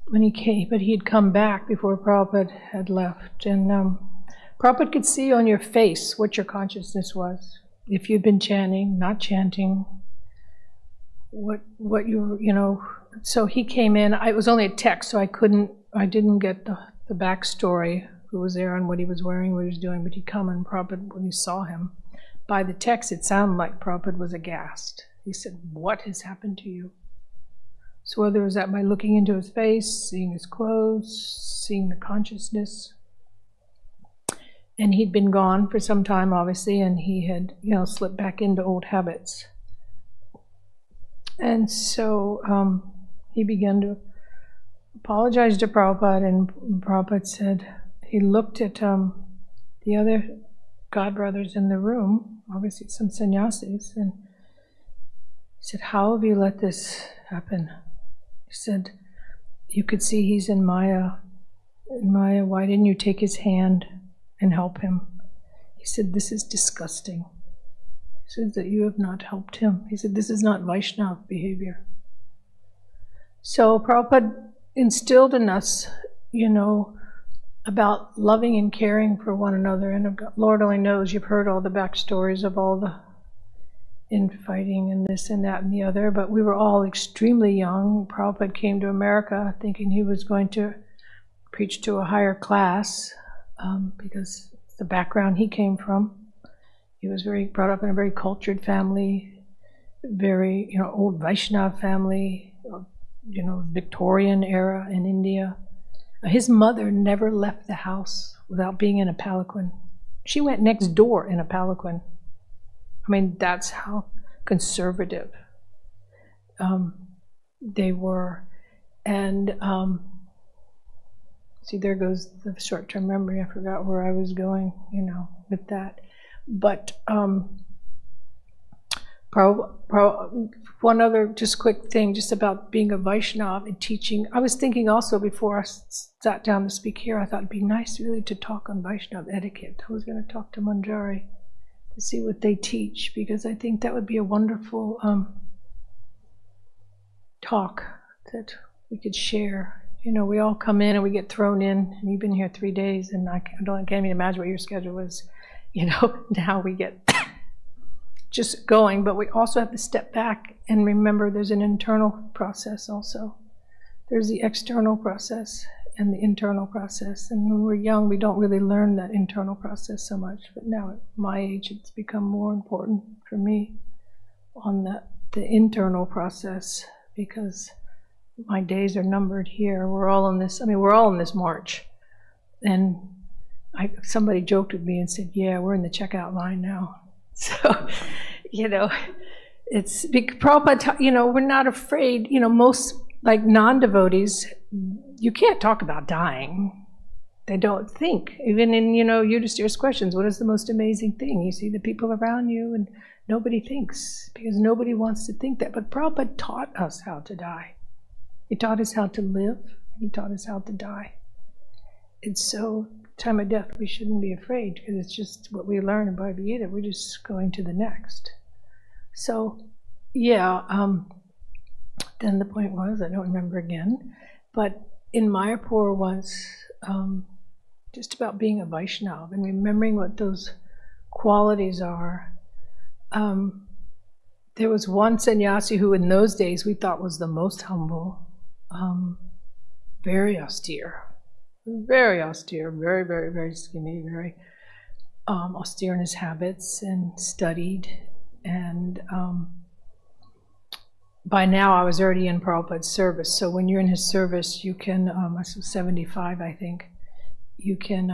when he came, but he'd come back before Prabhupada had left. And Prabhupada could see on your face what your consciousness was. If you'd been chanting, not chanting, what you so he came in. It was only a text, so I didn't get the backstory, who was there and what he was wearing, what he was doing, but he'd come, and Prabhupada, when he saw him, by the text, it sounded like Prabhupada was aghast. He said, "What has happened to you?" So whether it was that by looking into his face, seeing his clothes, seeing the consciousness. And he'd been gone for some time, obviously, and he had, slipped back into old habits. And so he began to apologize to Prabhupada, and Prabhupada said, he looked at the other godbrothers in the room, obviously some sannyasis, and he said, "How have you let this happen?" He said, "You could see he's in Maya. In Maya, why didn't you take his hand and help him?" He said, "This is disgusting." He said that you have not helped him. He said, "This is not Vaishnava behavior." So Prabhupada instilled in us, about loving and caring for one another. And Lord only knows, you've heard all the backstories of all the infighting and this and that and the other, but we were all extremely young. Prabhupada came to America thinking he was going to preach to a higher class, because the background he came from. He was brought up in a very cultured family, very, old Vaishnava family, Victorian era in India. His mother never left the house without being in a palanquin. She went next door in a palanquin. I mean, that's how conservative they were. And see, there goes the short-term memory. I forgot where I was going, with that. But one other just quick thing, just about being a Vaishnava and teaching. I was thinking also before I sat down to speak here, I thought it'd be nice really to talk on Vaishnava etiquette. I was going to talk to Manjari to see what they teach, because I think that would be a wonderful talk that we could share. We all come in and we get thrown in, and you've been here 3 days, and I can't even imagine what your schedule is, now we get just going, but we also have to step back and remember there's an internal process also. There's the external process and the internal process, and when we're young we don't really learn that internal process so much, but now at my age it's become more important for me on the internal process, because my days are numbered here. We're all in this, we're all in this march. And somebody joked with me and said, yeah, we're in the checkout line now. So, it's, Prabhupada, we're not afraid, most, like non-devotees, you can't talk about dying. They don't think. Even in, Yudhishthira's questions, what is the most amazing thing? You see the people around you and nobody thinks, because nobody wants to think that. But Prabhupada taught us how to die. He taught us how to live. He taught us how to die. And so, time of death, we shouldn't be afraid, because it's just what we learn in Bhagavad Gita. We're just going to the next. So, yeah, then the point was, I don't remember again, but in Mayapur once, just about being a Vaishnava and remembering what those qualities are. There was one sannyasi who in those days we thought was the most humble, very austere, very, very, very skinny, very austere in his habits, and studied. And by now I was already in Prabhupada's service. So when you're in his service, you can, I was 75, I think, you can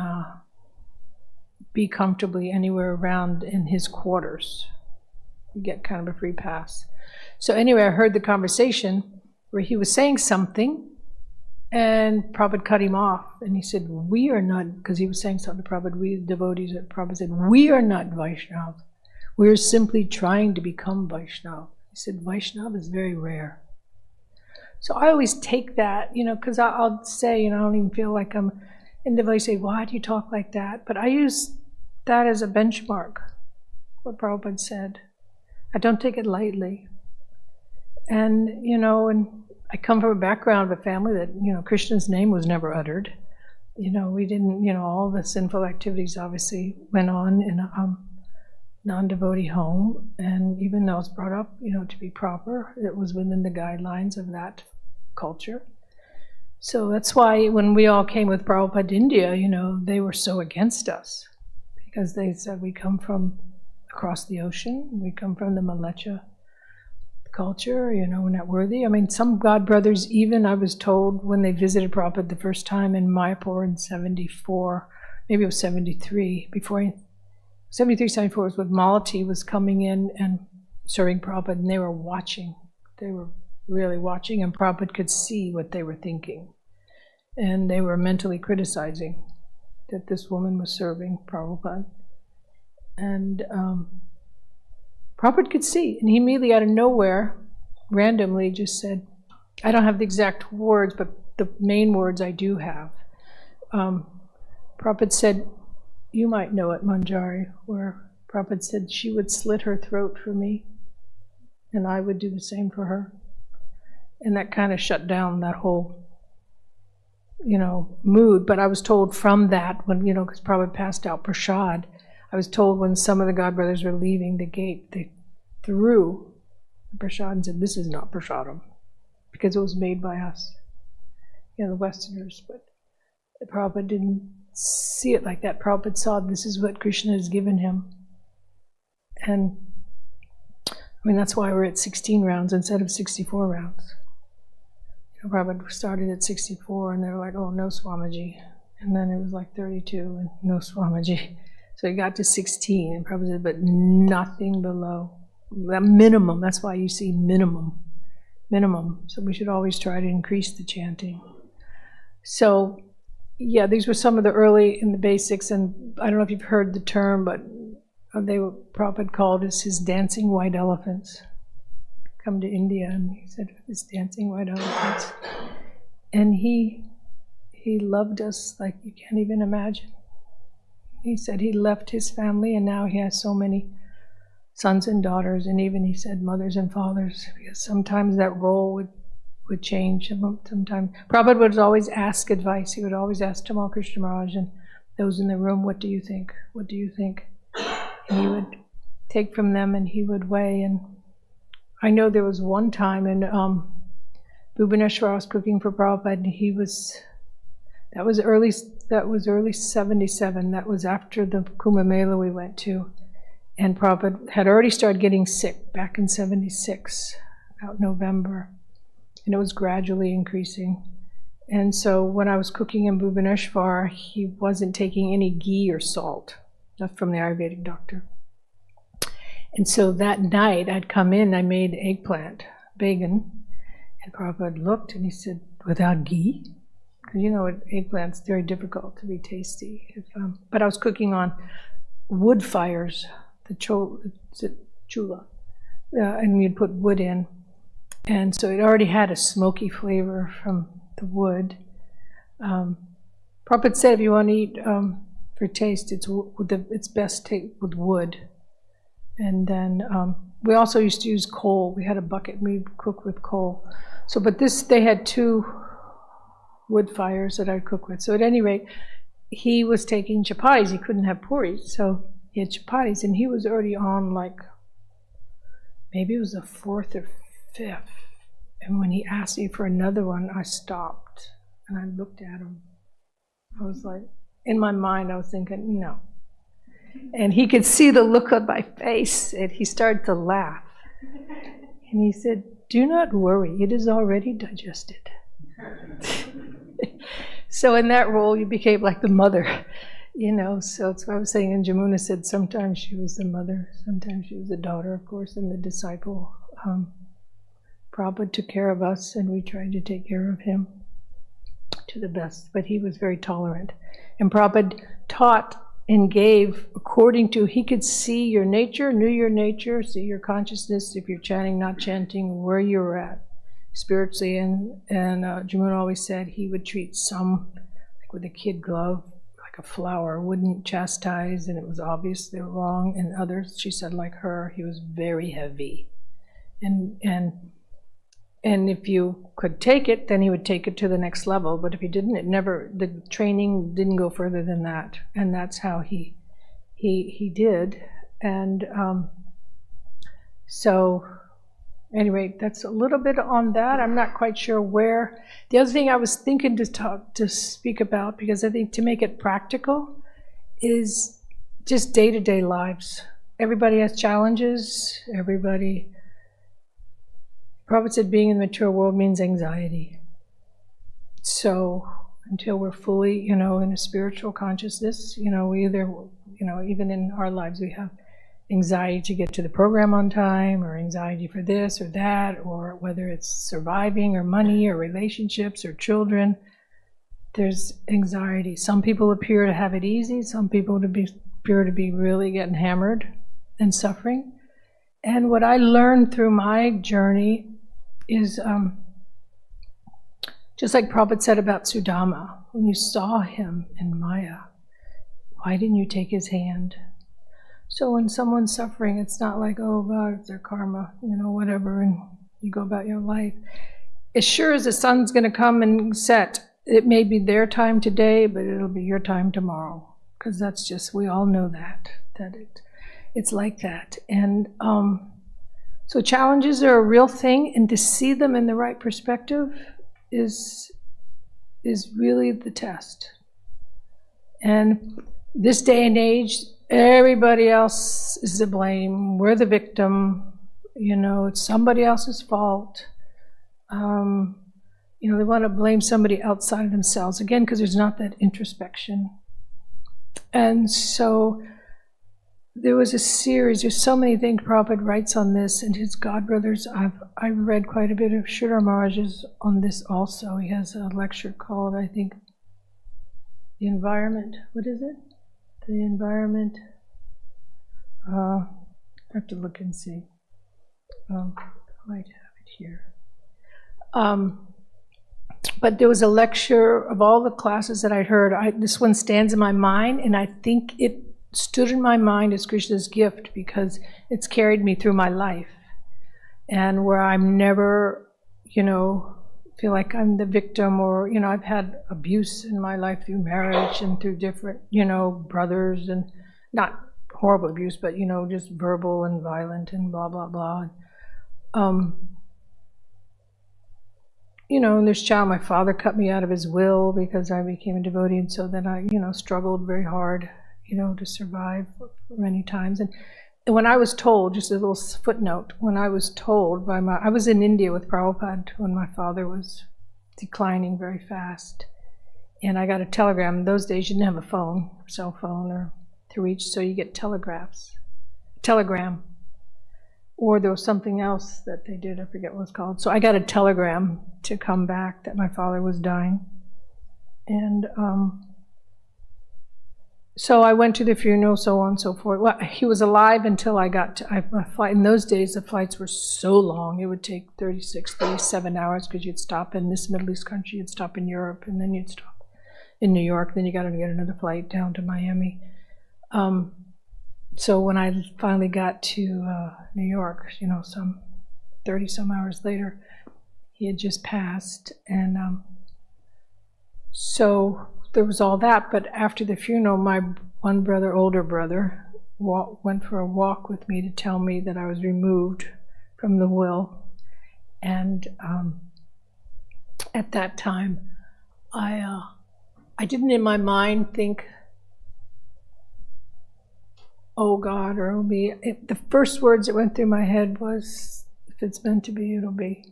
be comfortably anywhere around in his quarters. You get kind of a free pass. So anyway, I heard the conversation where he was saying something, and Prabhupada cut him off, and he said, we are not, because he was saying something to Prabhupada, we devotees, Prabhupada said, we are not Vaishnava. We're simply trying to become Vaishnava. He said, Vaishnava is very rare. So I always take that, because I'll say, I don't even feel like I'm, and they say, why do you talk like that? But I use that as a benchmark, what Prabhupada said. I don't take it lightly. And, and I come from a background of a family that, Krishna's name was never uttered. We didn't, all the sinful activities obviously went on in a non-devotee home. And even though I was brought up, to be proper, it was within the guidelines of that culture. So that's why when we all came with Prabhupada to India, they were so against us, because they said we come from across the ocean, we come from the Malecha culture, we're not worthy. Some God brothers, even I was told when they visited Prabhupada the first time in Mayapur in 74, maybe it was 73, 73, 74 was when Malati was coming in and serving Prabhupada, and they were watching. They were really watching, and Prabhupada could see what they were thinking. And they were mentally criticizing that this woman was serving Prabhupada. And Prabhupada could see, and he immediately out of nowhere, randomly just said, I don't have the exact words, but the main words I do have. Prabhupada said, you might know it, Manjari, where Prabhupada said she would slit her throat for me, and I would do the same for her. And that kind of shut down that whole, mood. But I was told from that, when, because Prabhupada passed out prasad, I was told when some of the God brothers were leaving the gate, they threw the prasad and said, this is not prasadam, because it was made by us, the Westerners. But Prabhupada didn't see it like that. Prabhupada saw this is what Krishna has given him. And that's why we're at 16 rounds instead of 64 rounds. Prabhupada started at 64, and they were like, oh, no, Swamiji. And then it was like 32, and no, Swamiji. So he got to 16, and Prabhupada said, but nothing below. That minimum, that's why you see minimum. So we should always try to increase the chanting. So, yeah, these were some of the early in the basics, and I don't know if you've heard the term, but Prabhupada called us his dancing white elephants. Come to India, and he said, his dancing white elephants. And he loved us like you can't even imagine. He said he left his family, and now he has so many sons and daughters, and even he said mothers and fathers, because sometimes that role would change. Sometimes Prabhupada would always ask advice. He would always ask Tamal Krishna Maharaj and those in the room, what do you think? What do you think? And he would take from them, and he would weigh. And I know there was one time in Bhubaneswar, I was cooking for Prabhupada, and that was early 77. That was after the Kumbh Mela we went to. And Prabhupada had already started getting sick back in 76, about November. and it was gradually increasing. And so when I was cooking in Bhubaneswar, he wasn't taking any ghee or salt. That's from the Ayurvedic doctor. And so that night I'd come in, I made eggplant, bacon, and Prabhupada looked and he said, without ghee? Because you know, eggplant's very difficult to be tasty. But I was cooking on wood fires, the chula, and you'd put wood in. And so it already had a smoky flavor from the wood. Prabhupada said if you want to eat for taste, it's best with wood. And then we also used to use coal. We had a bucket and we'd cook with coal. So, but they had 2 wood fires that I'd cook with. So at any rate, he was taking chapatis. He couldn't have puris, so he had chapatis, and he was already on like, maybe it was the 4th or 5th. And when he asked me for another one, I stopped and I looked at him. I was like, in my mind, I was thinking, no. And he could see the look on my face, and he started to laugh. And he said, do not worry, it is already digested. So in that role, you became like the mother, you know. So that's what I was saying. And Jamuna said sometimes she was the mother, sometimes she was the daughter, of course, and the disciple. Prabhupada took care of us, and we tried to take care of him to the best. But he was very tolerant. And Prabhupada taught and gave according to, he could see your nature, knew your nature, see your consciousness, if you're chanting, not chanting, where you're at spiritually. And Jamuna always said he would treat some, like with a kid glove, like a flower, wouldn't chastise, and it was obvious they were wrong. And others, she said, like her, he was very heavy. And if you could take it, then he would take it to the next level. But if he didn't, the training didn't go further than that. And that's how he did. And so, anyway, that's a little bit on that. I'm not quite sure where. The other thing I was thinking to speak about, because I think to make it practical, is just day-to-day lives. Everybody has challenges. Prabhupada said being in the mature world means anxiety. So until we're fully, in a spiritual consciousness, we either, even in our lives, we have anxiety to get to the program on time, or anxiety for this or that, or whether it's surviving or money or relationships or children. There's anxiety. Some people appear to have it easy. Some people appear to be really getting hammered and suffering. And what I learned through my journey is just like Prabhupada said about Sudama, when you saw him in Maya, why didn't you take his hand? So when someone's suffering, it's not like, oh God, it's their karma, whatever, and you go about your life. As sure as the sun's going to come and set, it may be their time today, but it'll be your time tomorrow. Because that's just, we all know that it's like that. And so challenges are a real thing, and to see them in the right perspective is really the test. And this day and age, everybody else is to blame. We're the victim. It's somebody else's fault. They want to blame somebody outside of themselves, again, because there's not that introspection. And so there was a series, there's so many things Prabhupada writes on this, and his godbrothers, I've read quite a bit of Sridhar Maharaj's on this also. He has a lecture called, I think, The Environment. What is it? The Environment. I have to look and see. I might have it here. But there was a lecture of all the classes that I'd heard. This one stands in my mind, and I think it stood in my mind as Krishna's gift because it's carried me through my life. And where I'm never, feel like I'm the victim, or, I've had abuse in my life through marriage and through different, brothers, and not horrible abuse, but, just verbal and violent and blah, blah, blah. And this child, my father cut me out of his will because I became a devotee, and so then I, struggled very hard, to survive many times. And when I was told, just a little footnote, when I was told by I was in India with Prabhupada when my father was declining very fast. And I got a telegram. In those days, you didn't have a phone, cell phone, or to reach, so you get telegram. Or there was something else that they did, I forget what it was called. So I got a telegram to come back that my father was dying. And so I went to the funeral, so on and so forth. Well, he was alive until I got to my flight. In those days, the flights were so long. It would take 36, 37 hours because you'd stop in this Middle East country, you'd stop in Europe, and then you'd stop in New York. Then you got to get another flight down to Miami. So when I finally got to New York, some 30-some hours later, he had just passed. And so there was all that, but after the funeral, my one brother, older brother, went for a walk with me to tell me that I was removed from the will. And at that time, I didn't in my mind think, oh God, or oh me. The first words that went through my head was, if it's meant to be, it'll be.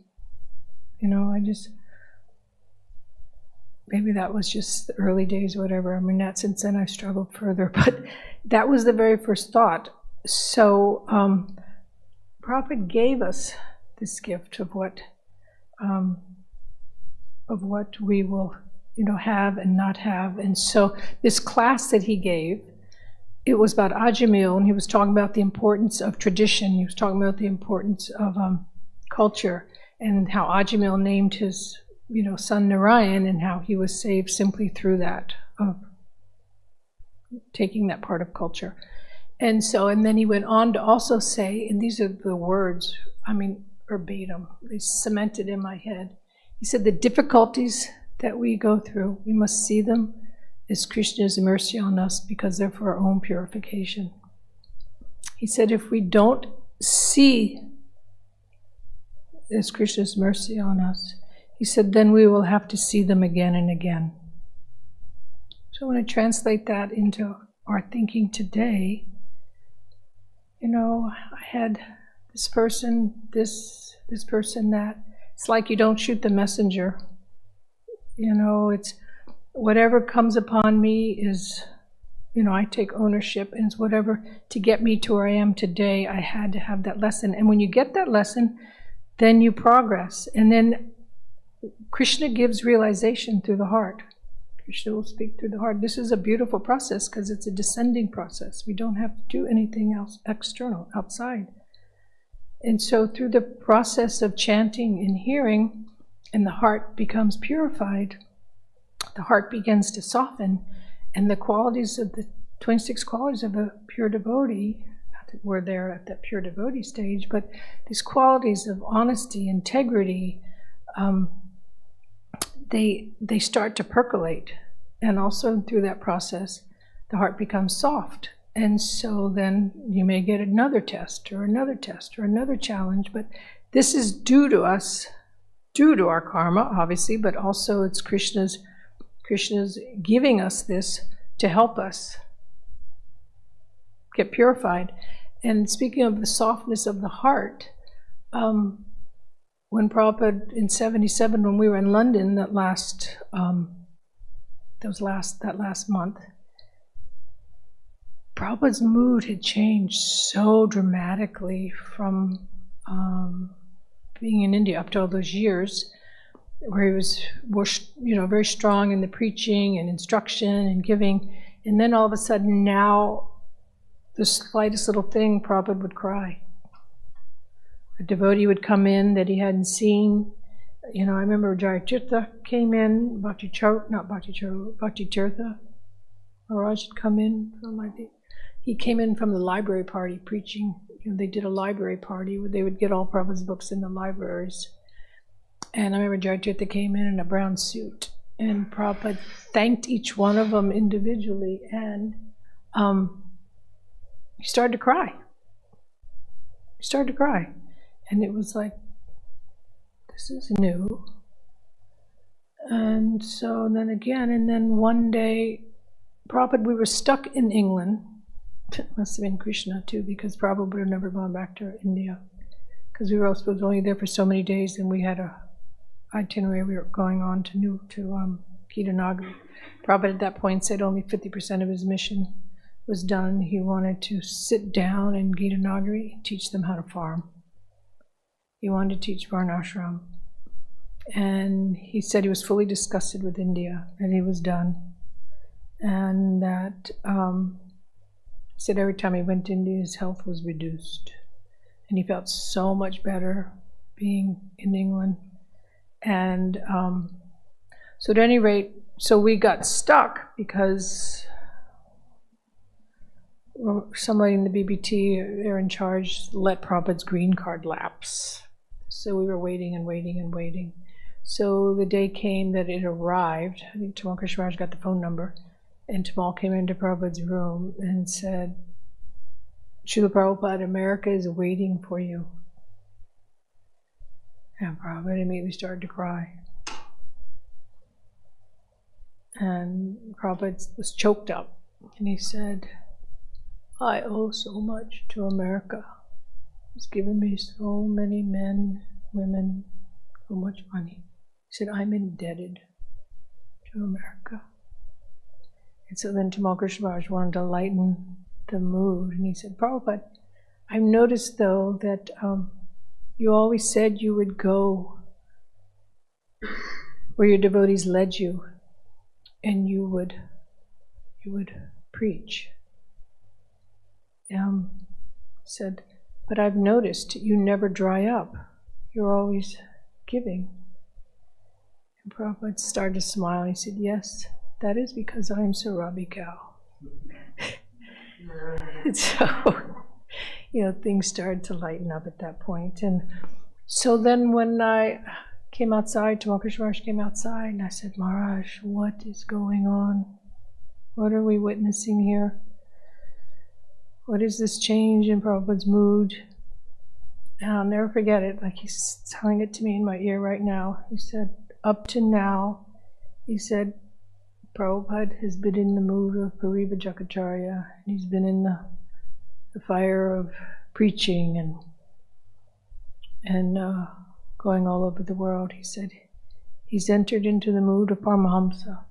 Maybe that was just the early days, whatever. I mean, not since then I've struggled further, but that was the very first thought. So Prabhupada gave us this gift of what we will, have and not have. And so this class that he gave, it was about Ajamil, and he was talking about the importance of tradition. He was talking about the importance of culture, and how Ajamil named his son Narayan, and how he was saved simply through that, of taking that part of culture. And then he went on to also say, and these are the words, verbatim, they cemented in my head. He said, the difficulties that we go through, we must see them as Krishna's mercy on us, because they're for our own purification. He said, if we don't see as Krishna's mercy on us, he said, then we will have to see them again and again. So when I translate that into our thinking today, I had this person, this person, that. It's like you don't shoot the messenger. It's whatever comes upon me is, I take ownership, and it's whatever to get me to where I am today. I had to have that lesson. And when you get that lesson, then you progress. And then Krishna gives realization through the heart. Krishna will speak through the heart. This is a beautiful process because it's a descending process. We don't have to do anything else external, outside. And so through the process of chanting and hearing, and the heart becomes purified, the heart begins to soften, and the qualities of the 26 qualities of a pure devotee, not that we're there at that pure devotee stage, but these qualities of honesty, integrity, they start to percolate. And also through that process, the heart becomes soft. And so then you may get another test or another challenge, but this is due to us, due to our karma, obviously, but also it's Krishna's giving us this to help us get purified. And speaking of the softness of the heart, when Prabhupada in '77, when we were in London that last month, Prabhupada's mood had changed so dramatically from being in India up to all those years, where he was, very strong in the preaching and instruction and giving, and then all of a sudden now, the slightest little thing, Prabhupada would cry. A devotee would come in that he hadn't seen. I remember Jayatitha came in, Bhakti Tirtha Maharaj had come in from, he came in from the library party preaching. They did a library party where they would get all Prabhupada's books in the libraries. And I remember Jayatitha came in a brown suit, and Prabhupada thanked each one of them individually, and he started to cry. And it was like, this is new. And so then again, and then one day, Prabhupada, we were stuck in England It must have been Krishna too, because Prabhupada would have never gone back to India. Because we were all supposed to only there for so many days, and we had a itinerary we were going on to Gitanagari. Prabhupada at that point said only 50% of his mission was done. He wanted to sit down in Gitanagari and teach them how to farm. He wanted to teach Varnashram. And he said he was fully disgusted with India, and he was done. And that he said every time he went to India, his health was reduced. And he felt so much better being in England. And so at any rate, so we got stuck because somebody in the BBT, they're in charge, let Prabhupada's green card lapse. So we were waiting and waiting and waiting. So the day came that it arrived. I think Tamal Krishnaraj got the phone number, and Tamal came into Prabhupada's room and said, Srila Prabhupada, America is waiting for you. And Prabhupada immediately started to cry. And Prabhupada was choked up, and he said, I owe so much to America. It's given me so many men, women, so much money. He said, I'm indebted to America. And so then Tamal Krishnaraj wanted to lighten the mood, and he said, Prabhupada, I've noticed though that you always said you would go where your devotees led you, and you would preach. Said, but I've noticed you never dry up. You're always giving. And Prabhupada started to smile. He said, yes, that is because I'm Surabi cow. And so, things started to lighten up at that point. And so then when I came outside, Tamal Krishnaraj came outside, and I said, Maharaj, what is going on? What are we witnessing here? What is this change in Prabhupada's mood? And I'll never forget it, like he's telling it to me in my ear right now. He said, up to now, he said, Prabhupada has been in the mood of Pariva Jakacharya, and he's been in the fire of preaching and going all over the world. He said, he's entered into the mood of Paramahamsa.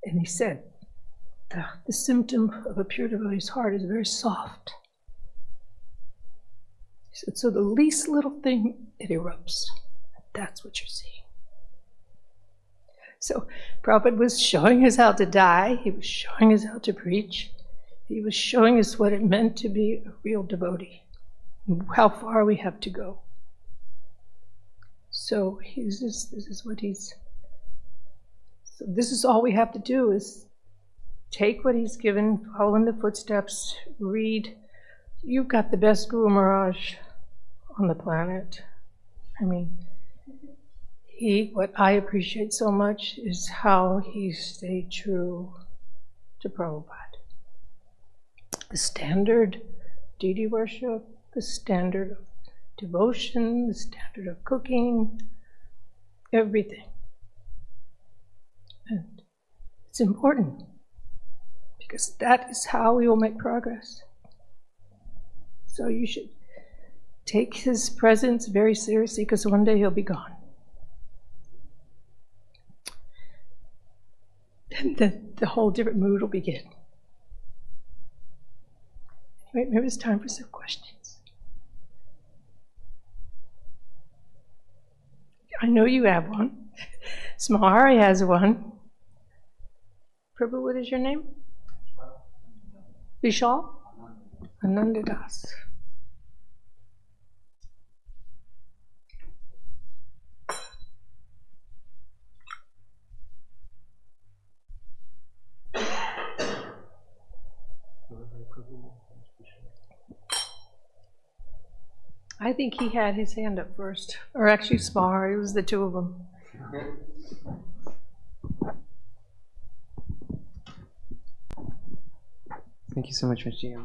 And he said, the symptom of a pure devotee's heart is very soft. He said, so the least little thing, it erupts. That's what you're seeing. So Prabhupada was showing us how to die. He was showing us how to preach. He was showing us what it meant to be a real devotee, how far we have to go. So this is what he's... So this is all we have to do, is take what he's given, follow in the footsteps, read. You've got the best Guru Maharaj on the planet. I mean, what I appreciate so much is how he stayed true to Prabhupada. The standard deity worship, the standard of devotion, the standard of cooking, everything. And it's important, because that is how we will make progress. So you should take his presence very seriously, because one day he'll be gone. And then the whole different mood will begin. Anyway, maybe it's time for some questions. I know you have one. Smahari has one. Prabhu, what is your name? Vishal? Anandadas. I think he had his hand up first. Or actually Smahari, it was the two of them. Thank you so much, Richie.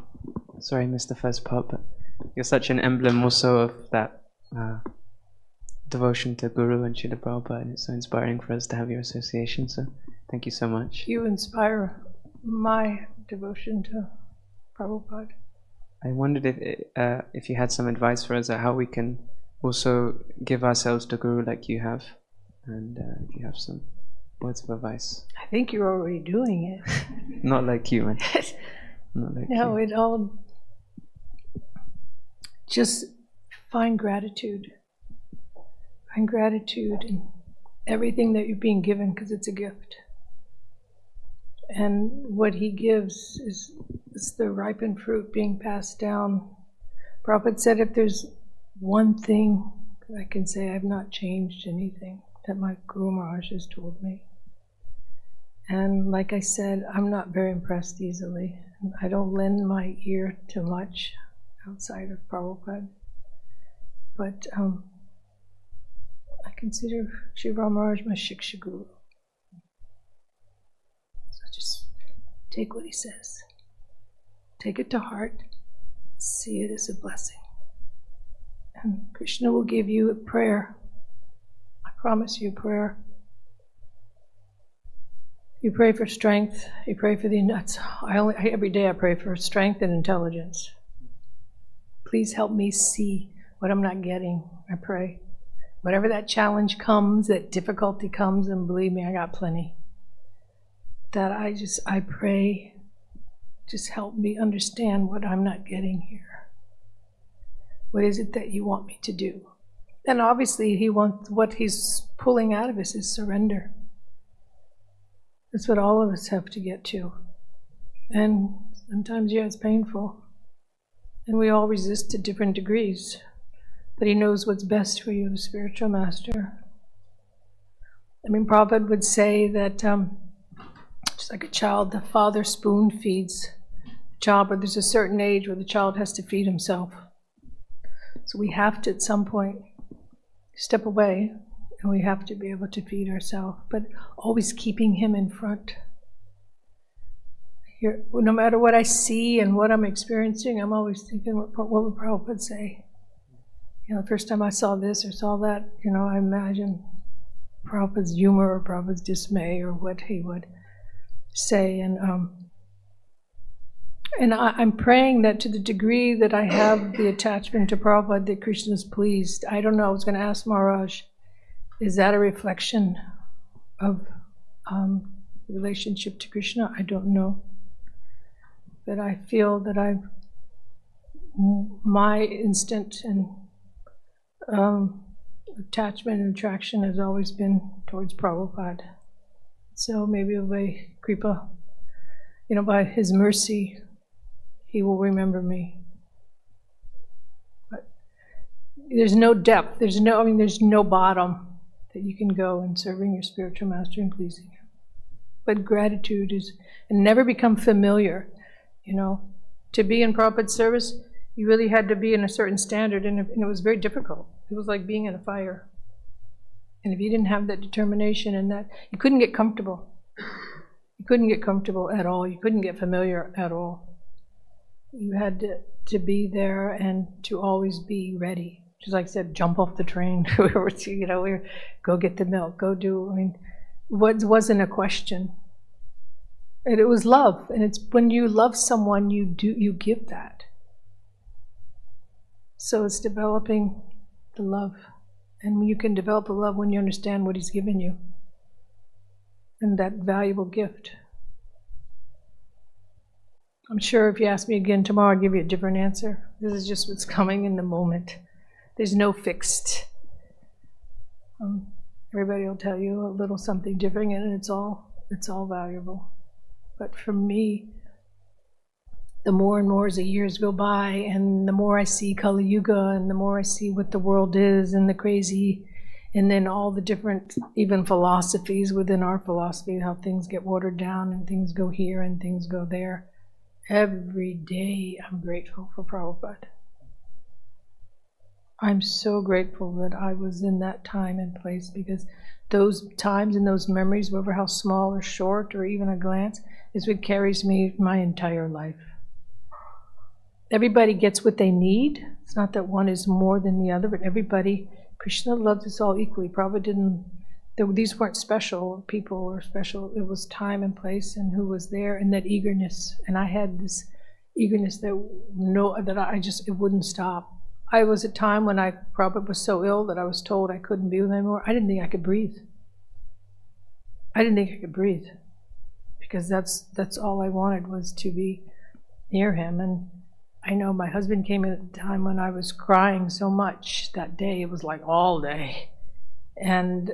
Sorry I missed the first part, but you're such an emblem also of that devotion to Guru and Srila Prabhupada, and it's so inspiring for us to have your association, so thank you so much. You inspire my devotion to Prabhupada. I wondered if you had some advice for us on how we can also give ourselves to Guru like you have, and if you have some words of advice. I think you're already doing it. Not like you, man. Not like No, you. it all, just find gratitude. Find gratitude in everything that you're being given, because it's a gift. And what he gives is the ripened fruit being passed down. Prabhupada said, if there's one thing that I can say, I've not changed anything that my Guru Maharaj has told me. And like I said, I'm not very impressed easily. I don't lend my ear to much outside of Prabhupada. But I consider Sri Ram Maharaj my Shiksha Guru. So just take what he says. Take it to heart. See it as a blessing. And Krishna will give you a prayer. I promise you a prayer. You pray for strength. You pray for the nuts. Every day I pray for strength and intelligence. Please help me see what I'm not getting. I pray. Whatever that challenge comes, that difficulty comes, and believe me, I got plenty. That I pray, just help me understand what I'm not getting here. What is it that you want me to do? And obviously, what he's pulling out of us is surrender. That's what all of us have to get to. And sometimes, yeah, it's painful. And we all resist to different degrees. But he knows what's best for you, the spiritual master. I mean, Prabhupada would say that just like a child, the father spoon feeds the child, but there's a certain age where the child has to feed himself. So we have to, at some point, step away, and we have to be able to feed ourselves, but always keeping him in front. Here, no matter what I see and what I'm experiencing, I'm always thinking, what would Prabhupada say? You know, the first time I saw this or saw that, you know, I imagine Prabhupada's humor or Prabhupada's dismay or what he would say. And I'm praying that to the degree that I have the attachment to Prabhupada, that Krishna is pleased. I don't know, I was going to ask Maharaj, is that a reflection of relationship to Krishna? I don't know. But I feel that my instant and attachment and attraction has always been towards Prabhupada. So maybe by Kripa, you know, by his mercy, he will remember me. But there's no depth, there's no bottom that you can go in serving your spiritual master and pleasing him. But gratitude is, and never become familiar, you know. To be in Prabhupada's service, you really had to be in a certain standard, and it was very difficult. It was like being in a fire. And if you didn't have that determination and that, you couldn't get comfortable. You couldn't get comfortable at all. You couldn't get familiar at all. You had to be there and to always be ready. Just like I said, jump off the train. Go get the milk. Go do. I mean, what wasn't a question. And it was love. And it's when you love someone, you give that. So it's developing the love. And you can develop the love when you understand what he's given you. And that valuable gift. I'm sure if you ask me again tomorrow, I'll give you a different answer. This is just what's coming in the moment. There's no fixed. Everybody will tell you a little something different, and it's all valuable. But for me, the more and more as the years go by, and the more I see Kali Yuga, and the more I see what the world is, and the crazy, and then all the different, even philosophies within our philosophy, how things get watered down, and things go here, and things go there. Every day I'm grateful for Prabhupada. I'm so grateful that I was in that time and place, because those times and those memories, whatever how small or short or even a glance, is what carries me my entire life. Everybody gets what they need. It's not that one is more than the other, but everybody, Krishna loved us all equally. Prabhupada didn't, these weren't special people or special, it was time and place and who was there and that eagerness. And I had this eagerness that it wouldn't stop. I was a time when Prabhupada was so ill that I was told I couldn't be with him anymore. I didn't think I could breathe. Because that's all I wanted was to be near him. And I know my husband came at a time when I was crying so much that day. It was like all day. And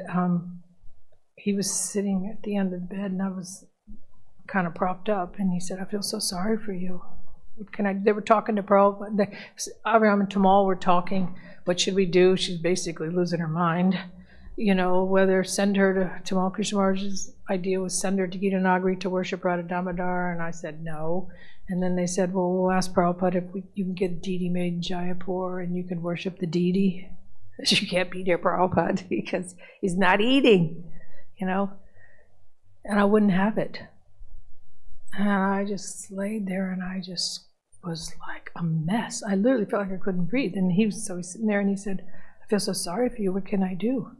he was sitting at the end of the bed and I was kind of propped up. And he said, I feel so sorry for you. They were talking to Prabhupada. Abraham and Tamal were talking. What should we do? She's basically losing her mind. You know, whether send her to Tamal Krishna Maharaj's idea was send her to Gita Nagari to worship Radha Damodar, and I said no. And then they said, well, we'll ask Prabhupada if you can get a deity made in Jaipur and you can worship the deity. You can't be near Prabhupada because he's not eating, you know. And I wouldn't have it. And I just laid there and I just was like a mess. I literally felt like I couldn't breathe. And he was sitting there and he said, I feel so sorry for you. What can I do?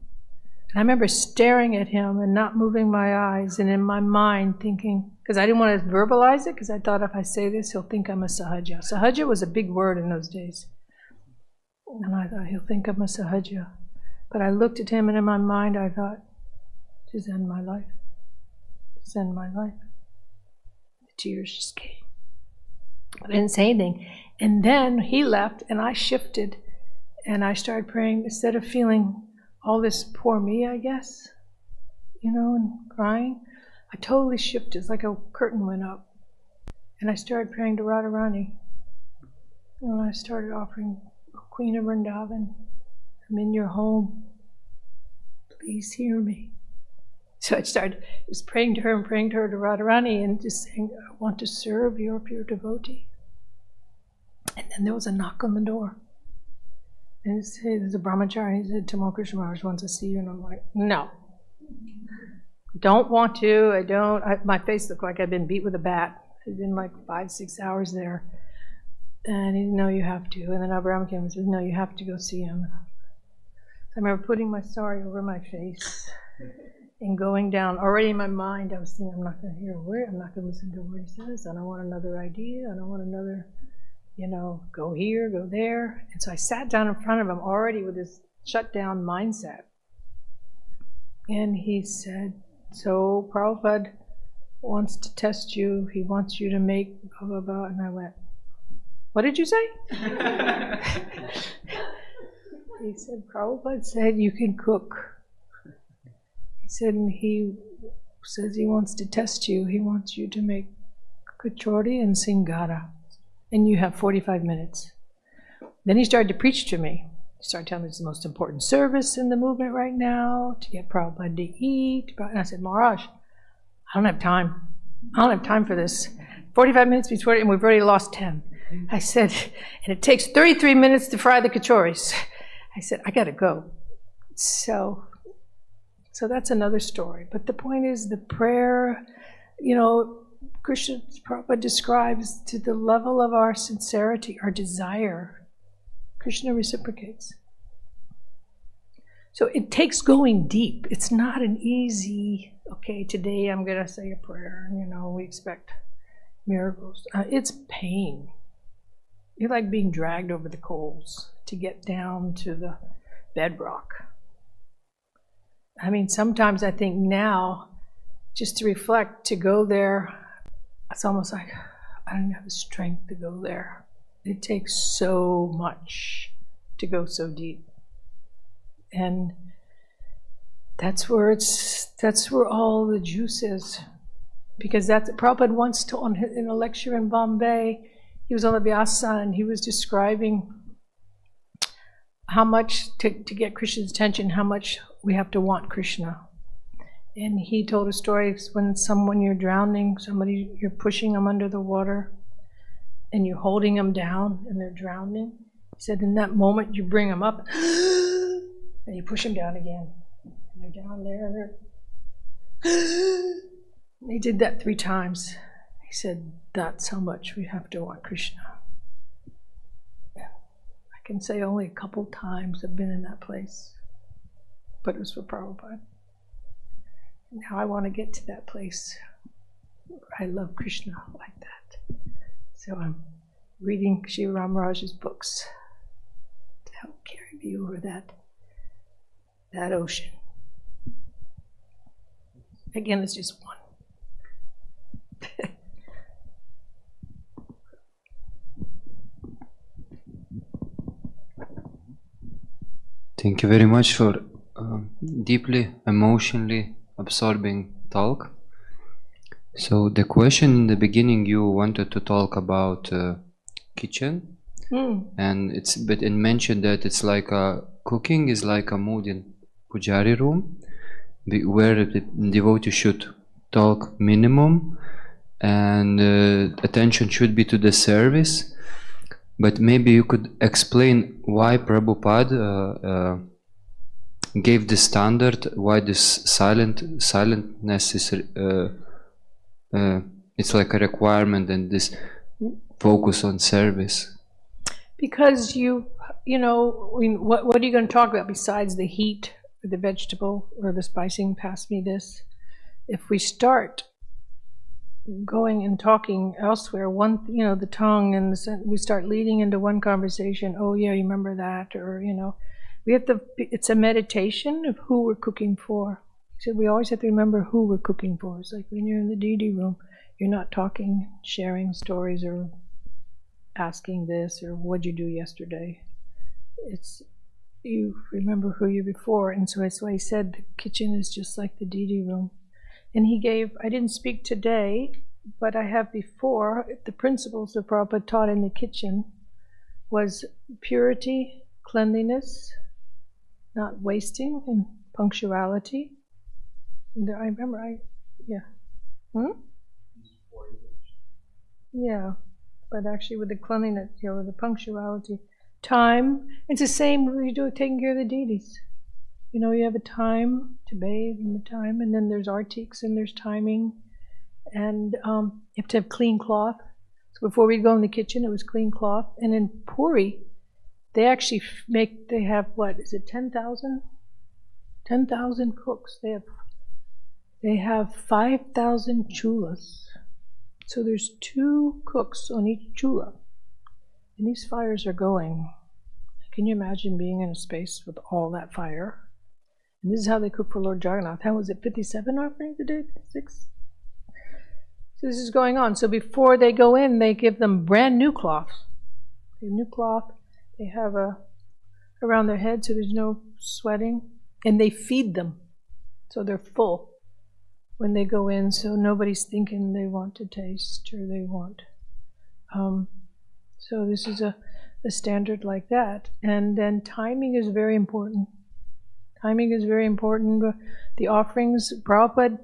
And I remember staring at him and not moving my eyes and in my mind thinking, because I didn't want to verbalize it, because I thought if I say this, he'll think I'm a sahaja. Sahaja was a big word in those days. And I thought, he'll think I'm a sahaja. But I looked at him and in my mind I thought, just end my life. Just end my life. The tears just came. I didn't say anything. And then he left and I shifted and I started praying instead of feeling all this poor me, I guess, you know, and crying. I totally shifted. It's like a curtain went up. And I started praying to Radharani. And I started offering, Queen of Vrindavan, I'm in your home. Please hear me. So I started just praying to her and praying to her, to Radharani, and just saying, I want to serve your pure devotee. And then there was a knock on the door. And there's a brahmachari. He said, Tamal Krishna Maharaj wants to see you. And I'm like, no. Don't want to. I don't. My face looked like I'd been beat with a bat. I'd been like 5-6 hours there. And he said, no, you have to. And then Abraham came and said, no, you have to go see him. So I remember putting my sari over my face and going down. Already in my mind, I was thinking, I'm not going to hear a word. I'm not going to listen to what he says. I don't want another idea. I don't want another, you know, go here, go there. And so I sat down in front of him already with this shut down mindset. And he said, so Prabhupada wants to test you. He wants you to make blah, blah, blah. And I went, what did you say? He said, Prabhupada said you can cook. He said, and he says he wants to test you. He wants you to make kachori and singara. And you have 45 minutes. Then he started to preach to me. He started telling me it's the most important service in the movement right now, to get Prabhupada to eat. And I said, Maharaj, I don't have time. I don't have time for this. 45 minutes before, and we've already lost 10. I said, and it takes 33 minutes to fry the kachoris. I said, I got to go. So that's another story. But the point is the prayer, you know, Krishna Prabhupada describes to the level of our sincerity, our desire, Krishna reciprocates. So it takes going deep. It's not an easy, okay, today I'm going to say a prayer, and, you know, we expect miracles. It's pain. You're like being dragged over the coals to get down to the bedrock. I mean, sometimes I think now, just to reflect, to go there, it's almost like I don't have the strength to go there. It takes so much to go so deep. And that's where all the juice is. Because that's Prabhupada once told in a lecture in Bombay, he was on the Vyasa and he was describing how much to get Krishna's attention, how much we have to want Krishna. And he told a story when you're drowning, you're pushing them under the water and you're holding them down and they're drowning. He said in that moment you bring them up and you push them down again. And they're down there and they're... He did that 3 times. He said, that's how much we have to want Krishna. Yeah. I can say only a couple times I've been in that place. but it was for Prabhupada. Now I want to get to that place where I love Krishna like that. So I'm reading Sri Ramaraj's books to help carry me over that ocean. Again, it's just one. Thank you very much for deeply emotionally absorbing talk. So the question in the beginning, you wanted to talk about kitchen, and but mentioned that it's like cooking is like a mood in pujari room, where the devotee should talk minimum, and attention should be to the service. But maybe you could explain why Prabhupada gave the standard, why this silentness is it's like a requirement, and this focus on service. Because you know, I mean, what are you going to talk about besides the heat, or the vegetable, or the spicing? Pass me this. If we start going and talking elsewhere, the tongue, and we start leading into one conversation. Oh yeah, you remember that, or we have to. It's a meditation of who we're cooking for. So we always have to remember who we're cooking for. It's like when you're in the DD room, you're not talking, sharing stories, or asking this, or what'd you do yesterday. It's you remember who you're before, and so that's why he said the kitchen is just like the DD room. And he gave, I didn't speak today, but I have before, the principles that Prabhupada taught in the kitchen was purity, cleanliness, not wasting, and punctuality. And I remember, Yeah, but actually with the cleanliness, with the punctuality, time, it's the same when you do taking care of the deities. You have a time to bathe, and the time, and then there's artiques, and there's timing, and you have to have clean cloth. So before we go in the kitchen, it was clean cloth. And in Puri, they actually they have, what is it, 10,000? 10,000 cooks. They have 5,000 chulas. So there's 2 cooks on each chula, and these fires are going. Can you imagine being in a space with all that fire? And this is how they cook for Lord Jagannath. How was it, 57 offerings a day, 56? So this is going on. So before they go in, they give them brand new cloths. They have new cloth. They have around their head, so there's no sweating. And they feed them, so they're full when they go in, so nobody's thinking they want to taste or they want. So this is a standard like that. And then timing is very important. Timing is very important. The offerings, Prabhupada,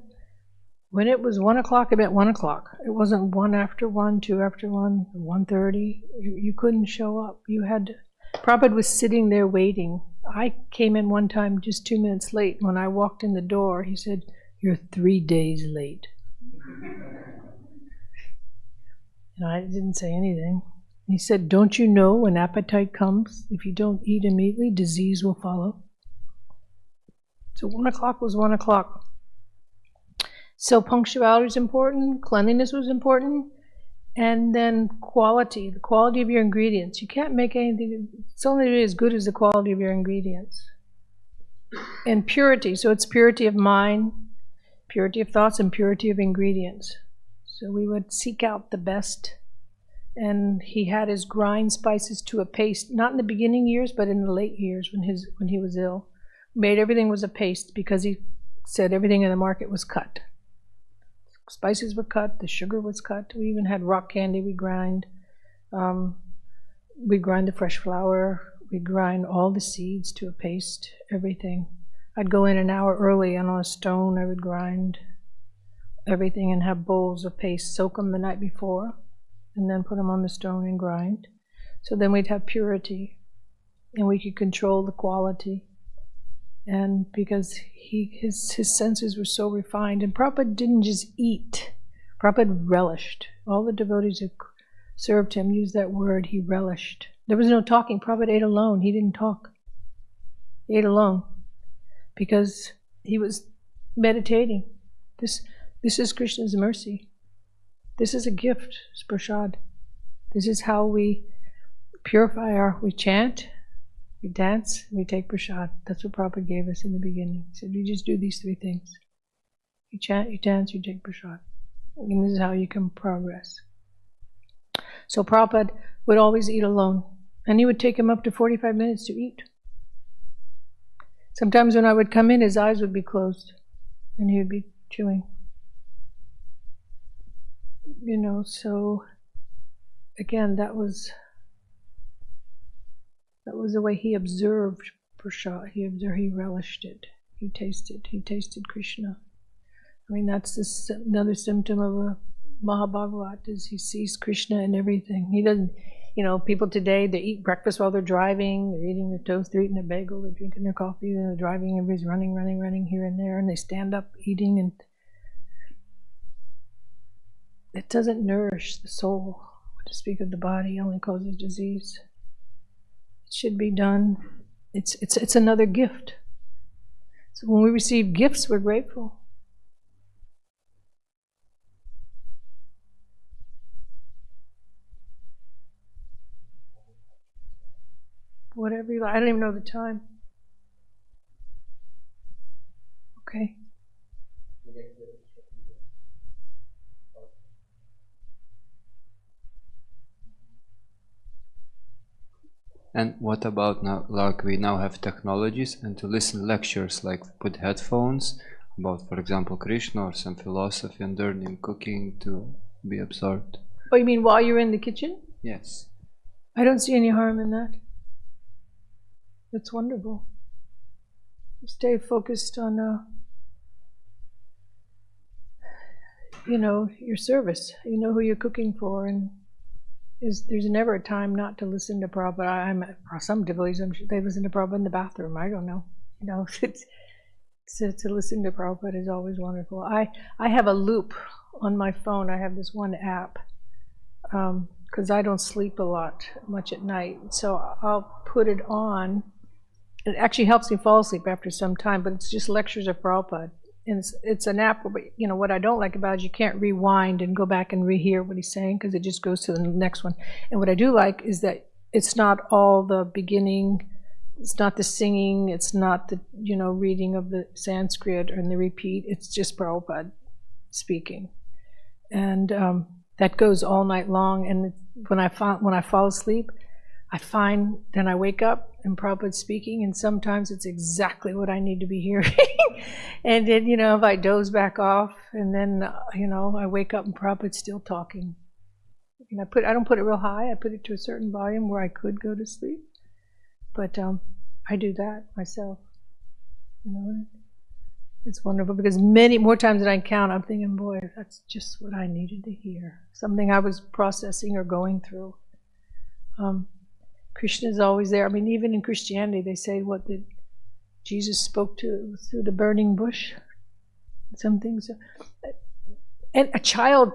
when it was 1 o'clock, it meant 1 o'clock. It wasn't 1 after 1, 2 after 1, 1:30. You couldn't show up. You had to. Prabhupada was sitting there waiting. I came in one time just 2 minutes late. When I walked in the door, he said, "You're 3 days late." And I didn't say anything. He said, "Don't you know when appetite comes, if you don't eat immediately, disease will follow?" So 1 o'clock was 1 o'clock. So punctuality is important, cleanliness was important, and then quality, the quality of your ingredients. You can't make anything, it's only as good as the quality of your ingredients. And purity, so it's purity of mind, purity of thoughts, and purity of ingredients. So we would seek out the best. And he had his grind spices to a paste, not in the beginning years, but in the late years when he was ill. Made everything was a paste because he said everything in the market was cut. Spices were cut, the sugar was cut. We even had rock candy we grind. We grind the fresh flour. We grind all the seeds to a paste, everything. I'd go in an hour early, and on a stone I would grind everything and have bowls of paste, soak them the night before, and then put them on the stone and grind. So then we'd have purity, and we could control the quality. And because his senses were so refined, and Prabhupada didn't just eat, Prabhupada relished. All the devotees who served him used that word, he relished. There was no talking. Prabhupada ate alone. He didn't talk. He ate alone. because he was meditating. This is Krishna's mercy. This is a gift, it's prasad. This is how we purify we chant, we dance, we take prasad. That's what Prabhupada gave us in the beginning. He said, you just do these 3 things. You chant, you dance, you take prasad. And this is how you can progress. So Prabhupada would always eat alone. And he would take him up to 45 minutes to eat. Sometimes when I would come in, his eyes would be closed. And he would be chewing. You know, so again, that was the way he observed prasad. He relished it. He tasted Krishna. I mean, that's another symptom of a Mahabhagavat, is he sees Krishna in everything. He doesn't, you know, people today, they eat breakfast while they're driving, they're eating their toast, they're eating their bagel, they're drinking their coffee, they're driving, everybody's running here and there, and they stand up eating, and it doesn't nourish the soul. To speak of the body, only causes disease. It should be done. It's another gift. So when we receive gifts, we're grateful. Whatever you like. I don't even know the time. Okay. And what about now, like we now have technologies, and to listen lectures, like put headphones about, for example, Krishna or some philosophy, and learning cooking to be absorbed? Oh, you mean while you're in the kitchen? Yes. I don't see any harm in that. It's wonderful. Stay focused on, you know, your service. You know who you're cooking for, and there's never a time not to listen to Prabhupada. Some devotees, I'm sure they listen to Prabhupada in the bathroom. I don't know. You know, to listen to Prabhupada is always wonderful. I have a loop on my phone. I have this one app because I don't sleep much at night. So I'll put it on. It actually helps me fall asleep after some time, but it's just lectures of Prabhupada. And it's an app, but you know what I don't like about it is you can't rewind and go back and rehear what he's saying, because it just goes to the next one. And what I do like is that it's not all the beginning, it's not the singing, it's not the, you know, reading of the Sanskrit and the repeat. It's just Prabhupada speaking, and that goes all night long. And when I fall asleep, then I wake up and Prabhupada's speaking, and sometimes it's exactly what I need to be hearing. And then, you know, if I doze back off, and then, you know, I wake up and Prabhupada's still talking. And I don't put it real high. I put it to a certain volume where I could go to sleep. But I do that myself. You know, it's wonderful, because many more times than I can count, I'm thinking, boy, that's just what I needed to hear. Something I was processing or going through. Krishna is always there. I mean, even in Christianity, they say what did Jesus spoke to through the burning bush. Some things, and a child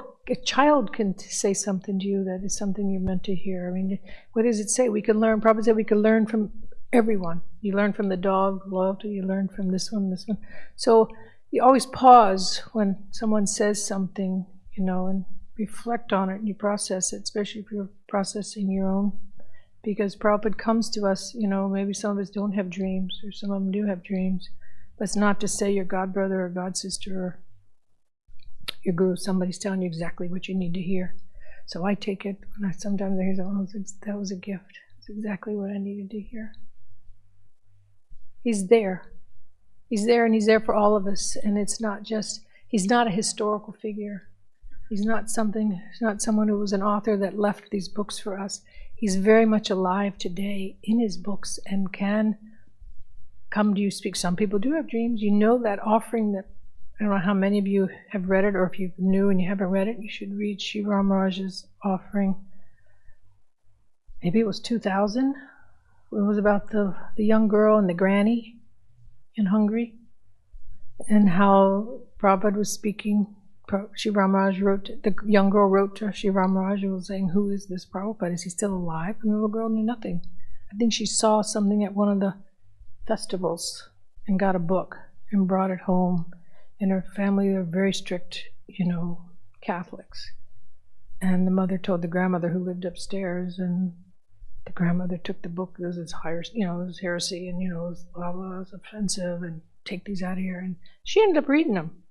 can say something to you that is something you're meant to hear. I mean, what does it say? We can learn. Prabhupada said we can learn from everyone. You learn from the dog, loyalty. You learn from this one, this one. So you always pause when someone says something, you know, and reflect on it, and you process it, especially if you're processing your own. Because Prabhupada comes to us, you know, maybe some of us don't have dreams, or some of them do have dreams. But it's not to say your god brother or god sister or your guru, somebody's telling you exactly what you need to hear. So I take it when sometimes I hear something, that was a gift. It's exactly what I needed to hear. He's there. He's there, and he's there for all of us. And it's not just, he's not a historical figure. He's not someone who was an author that left these books for us. He's very much alive today in his books and can come to you, speak. Some people do have dreams. You know that offering that, I don't know how many of you have read it, or if you're new and you haven't read it, you should read Shiva Maharaj's offering. Maybe it was 2000. It was about the young girl and the granny in Hungary, and how Prabhupada was speaking. Shiva Maharaj the young girl wrote to Shiva Maharaj and was saying, who is this Prabhupada? Is he still alive? And the little girl knew nothing. I think she saw something at one of the festivals and got a book and brought it home. And her family are very strict, Catholics. And the mother told the grandmother who lived upstairs, and the grandmother took the book. This is it was heresy, and it was blah blah, it's offensive, and take these out of here. And she ended up reading them.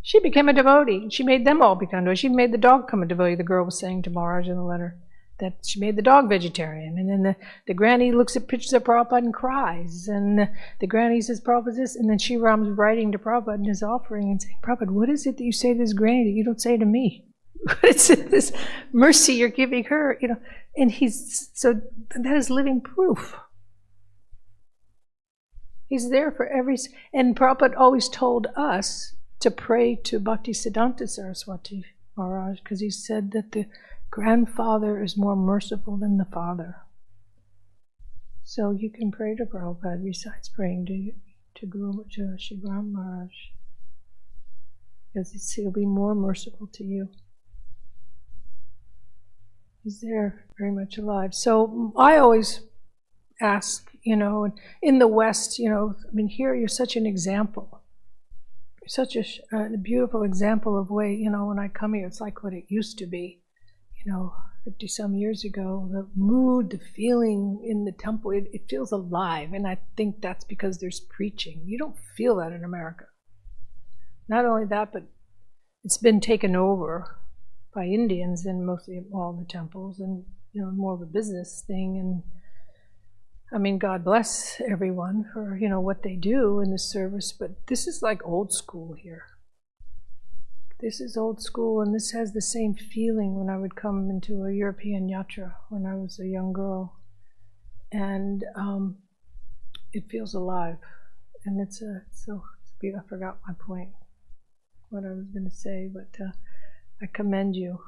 She became a devotee. She made them all become devotees. She made the dog become a devotee. The girl was saying to Maharaj in the letter that she made the dog vegetarian. And then the granny looks at pictures of Prabhupada and cries. And the granny says, Prabhupada this. And then Ram's writing to Prabhupada in his offering and saying, Prabhupada, what is it that you say to this granny that you don't say to me? What is it, this mercy you're giving her? And so that is living proof. He's there for and Prabhupada always told us to pray to Bhaktisiddhanta Saraswati Maharaj, because he said that the grandfather is more merciful than the father. So you can pray to Prabhupada besides praying to Sri Ram Maharaj, because he'll be more merciful to you. He's there, very much alive. So I always ask, in the West, here you're such an example. You're such a beautiful example of way, when I come here, it's like what it used to be, 50 some years ago. The mood, the feeling in the temple, it feels alive. And I think that's because there's preaching. You don't feel that in America. Not only that, but it's been taken over by Indians in mostly all the temples, and more of a business thing. And I mean, God bless everyone for what they do in the service, but this is like old school here. This is old school, and this has the same feeling when I would come into a European yatra when I was a young girl, and it feels alive. And it's I forgot my point, what I was going to say, but I commend you,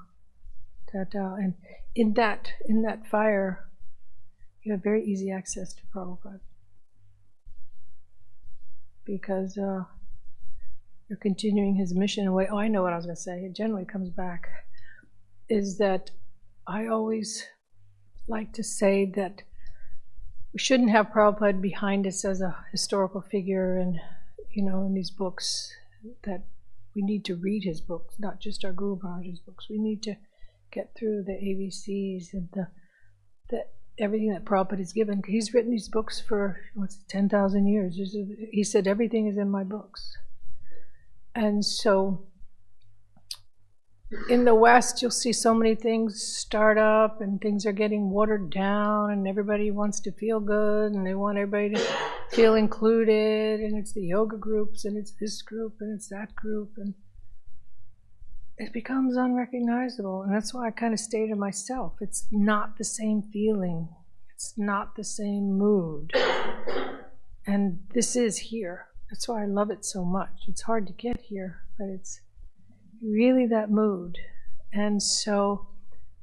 Tata. And in that fire, you have very easy access to Prabhupada, because you're continuing his mission in a way. Oh, I know what I was going to say. It generally comes back, is that I always like to say that we shouldn't have Prabhupada behind us as a historical figure, and in these books, that we need to read his books, not just our Guru Maharaj's books. We need to get through the ABCs and the everything that Prabhupada has given. He's written these books for 10,000 years. He said everything is in my books. And so in the West, you'll see so many things start up, and things are getting watered down, and everybody wants to feel good, and they want everybody to feel included, and it's the yoga groups, and it's this group, and it's that group, and it becomes unrecognizable. And that's why I kind of stay to myself. It's not the same feeling. It's not the same mood. And this is here. That's why I love it so much. It's hard to get here, but it's really that mood. And so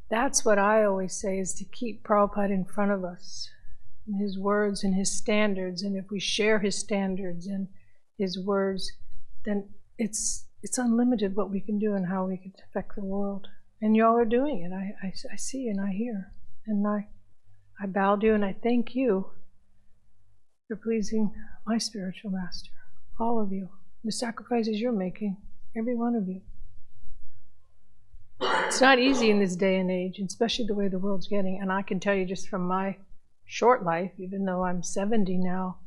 that's what I always say, is to keep Prabhupada in front of us, and his words and his standards. And if we share his standards and his words, then it's unlimited what we can do and how we can affect the world. And y'all are doing it. I see and I hear. And I bow to you, and I thank you for pleasing my spiritual master. All of you. The sacrifices you're making. Every one of you. It's not easy in this day and age, especially the way the world's getting. And I can tell you just from my short life, even though I'm 70 now,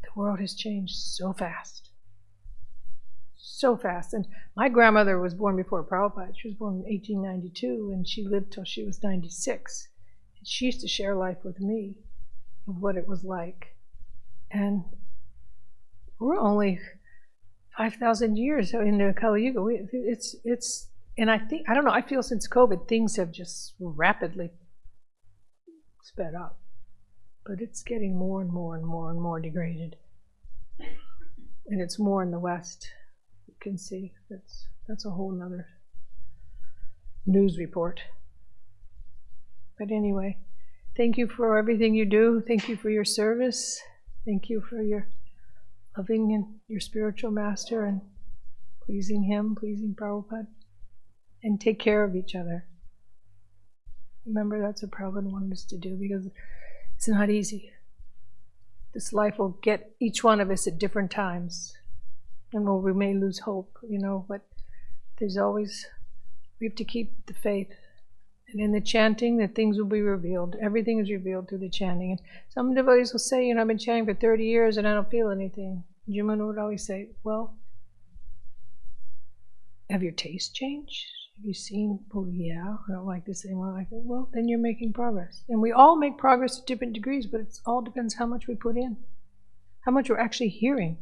the world has changed so fast. So fast. And my grandmother was born before Prabhupada. She was born in 1892, and she lived till she was 96. And she used to share life with me of what it was like. And we're only 5,000 years into Kali Yuga. And I don't know, I feel since COVID, things have just rapidly sped up. But it's getting more and more and more and more degraded. And it's more in the West. You can see that's a whole nother news report. But anyway, thank you for everything you do. Thank you for your service. Thank you for your loving and your spiritual master, and pleasing him, pleasing Prabhupada. And take care of each other. Remember, that's what Prabhupada wanted us to do, because it's not easy. This life will get each one of us at different times. And we may lose hope, but there's always, we have to keep the faith. And in the chanting, the things will be revealed. Everything is revealed through the chanting. And some devotees will say, I've been chanting for 30 years and I don't feel anything. Jimana would always say, well, have your taste changed? Have you seen, oh yeah, I don't like the same one. I think, well, then you're making progress. And we all make progress to different degrees, but it all depends how much we put in, how much we're actually hearing.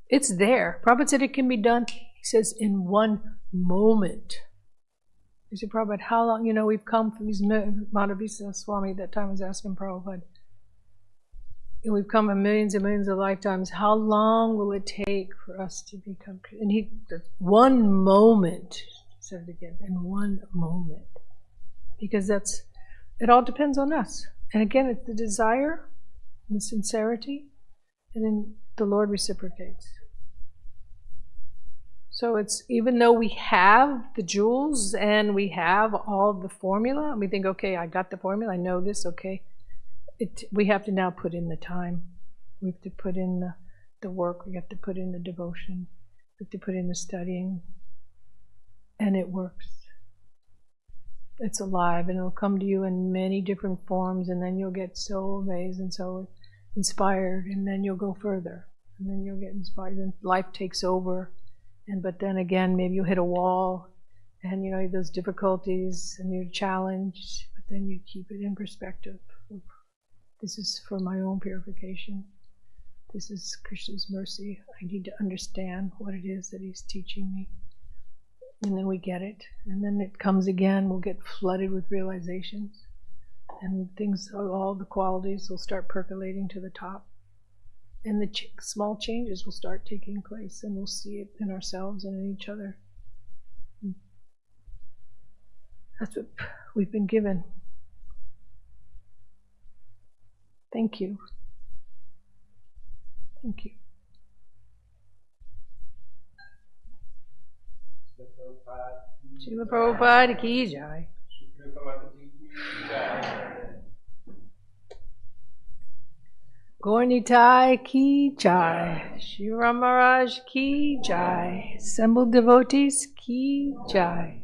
It's there. Prabhupada said it can be done, he says, in one moment. He said, Prabhupada, how long, we've come from these, Madhavisa Swami at that time was asking Prabhupada, and we've come in millions and millions of lifetimes, how long will it take for us to become, and he, one moment, he said it again, in one moment. Because it all depends on us. And again, it's the desire, the sincerity, and then the Lord reciprocates. So it's, even though we have the jewels and we have all the formula, we think, okay, I got the formula, I know this, okay. We have to now put in the time. We have to put in the work, we have to put in the devotion, we have to put in the studying. And it works. It's alive and it'll come to you in many different forms, and then you'll get so amazed and so inspired, and then you'll go further. And then you'll get inspired and life takes over. But then again, maybe you'll hit a wall and you have those difficulties and you're challenged, but then you keep it in perspective. This is for my own purification. This is Krishna's mercy. I need to understand what it is that he's teaching me. And then we get it. And then it comes again. We'll get flooded with realizations. And things, all the qualities will start percolating to the top. And the small changes will start taking place. And we'll see it in ourselves and in each other. That's what we've been given. Thank you. Thank you. Srila Prabhupada ki jai. Gaur-Nitai ki jai. Shri Ram Maharaj ki jai. Assembled devotees ki jai.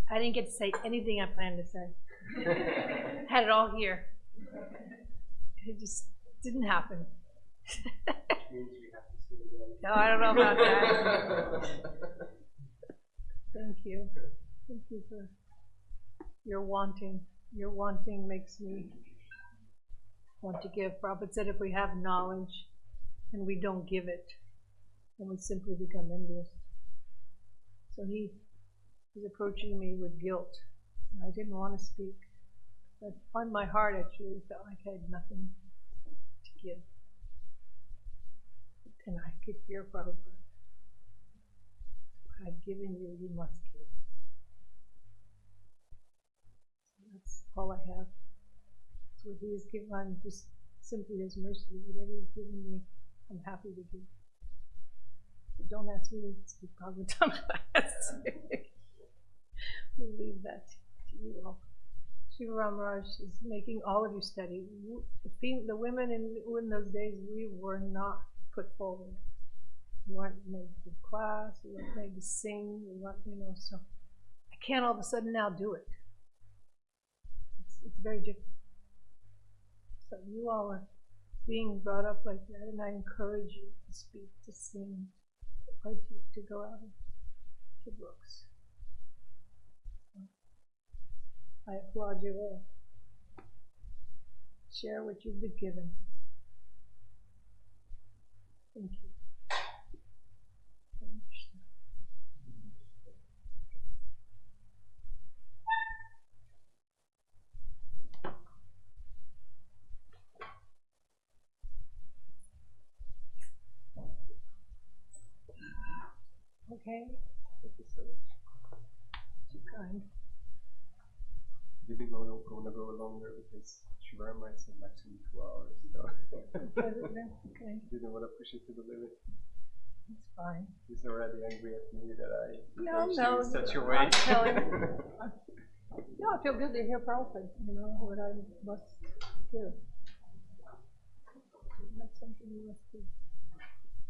I didn't get to say anything I planned to say. Had it all here. It just didn't happen. No, I don't know about that. Thank you. Thank you for your wanting. Your wanting makes me want to give. Prabhupada said if we have knowledge and we don't give it, then we simply become envious. So he was approaching me with guilt. I didn't want to speak. But on my heart, I truly felt like I had nothing to give. And I could hear Prabhupada. What I've given you, you must give. So that's all I have. That's what he has given. I'm just simply his mercy. Whatever he's given me, I'm happy to give. But don't ask me to speak Bhagavatam class. We'll leave that to you all. Shri Ram Maharaj is making all of you study. The women in those days, we were not put forward. We weren't made to give class, we weren't made to sing, we weren't, so I can't all of a sudden now do it. It's very different. So you all are being brought up like that, and I encourage you to speak, to sing, to go out to books. I applaud you all. Share what you've been given. Thank you. Okay. Thank you so much. Too kind. didn't gonna go longer because Shivarma said maximum 2 hours. So Okay, didn't want to push it to the limit. it's fine. He's already angry at me that I approached No, him in such a I'll way. tell him. No, I feel good to hear Prabhupada, you know, what I must do. That's something you must do.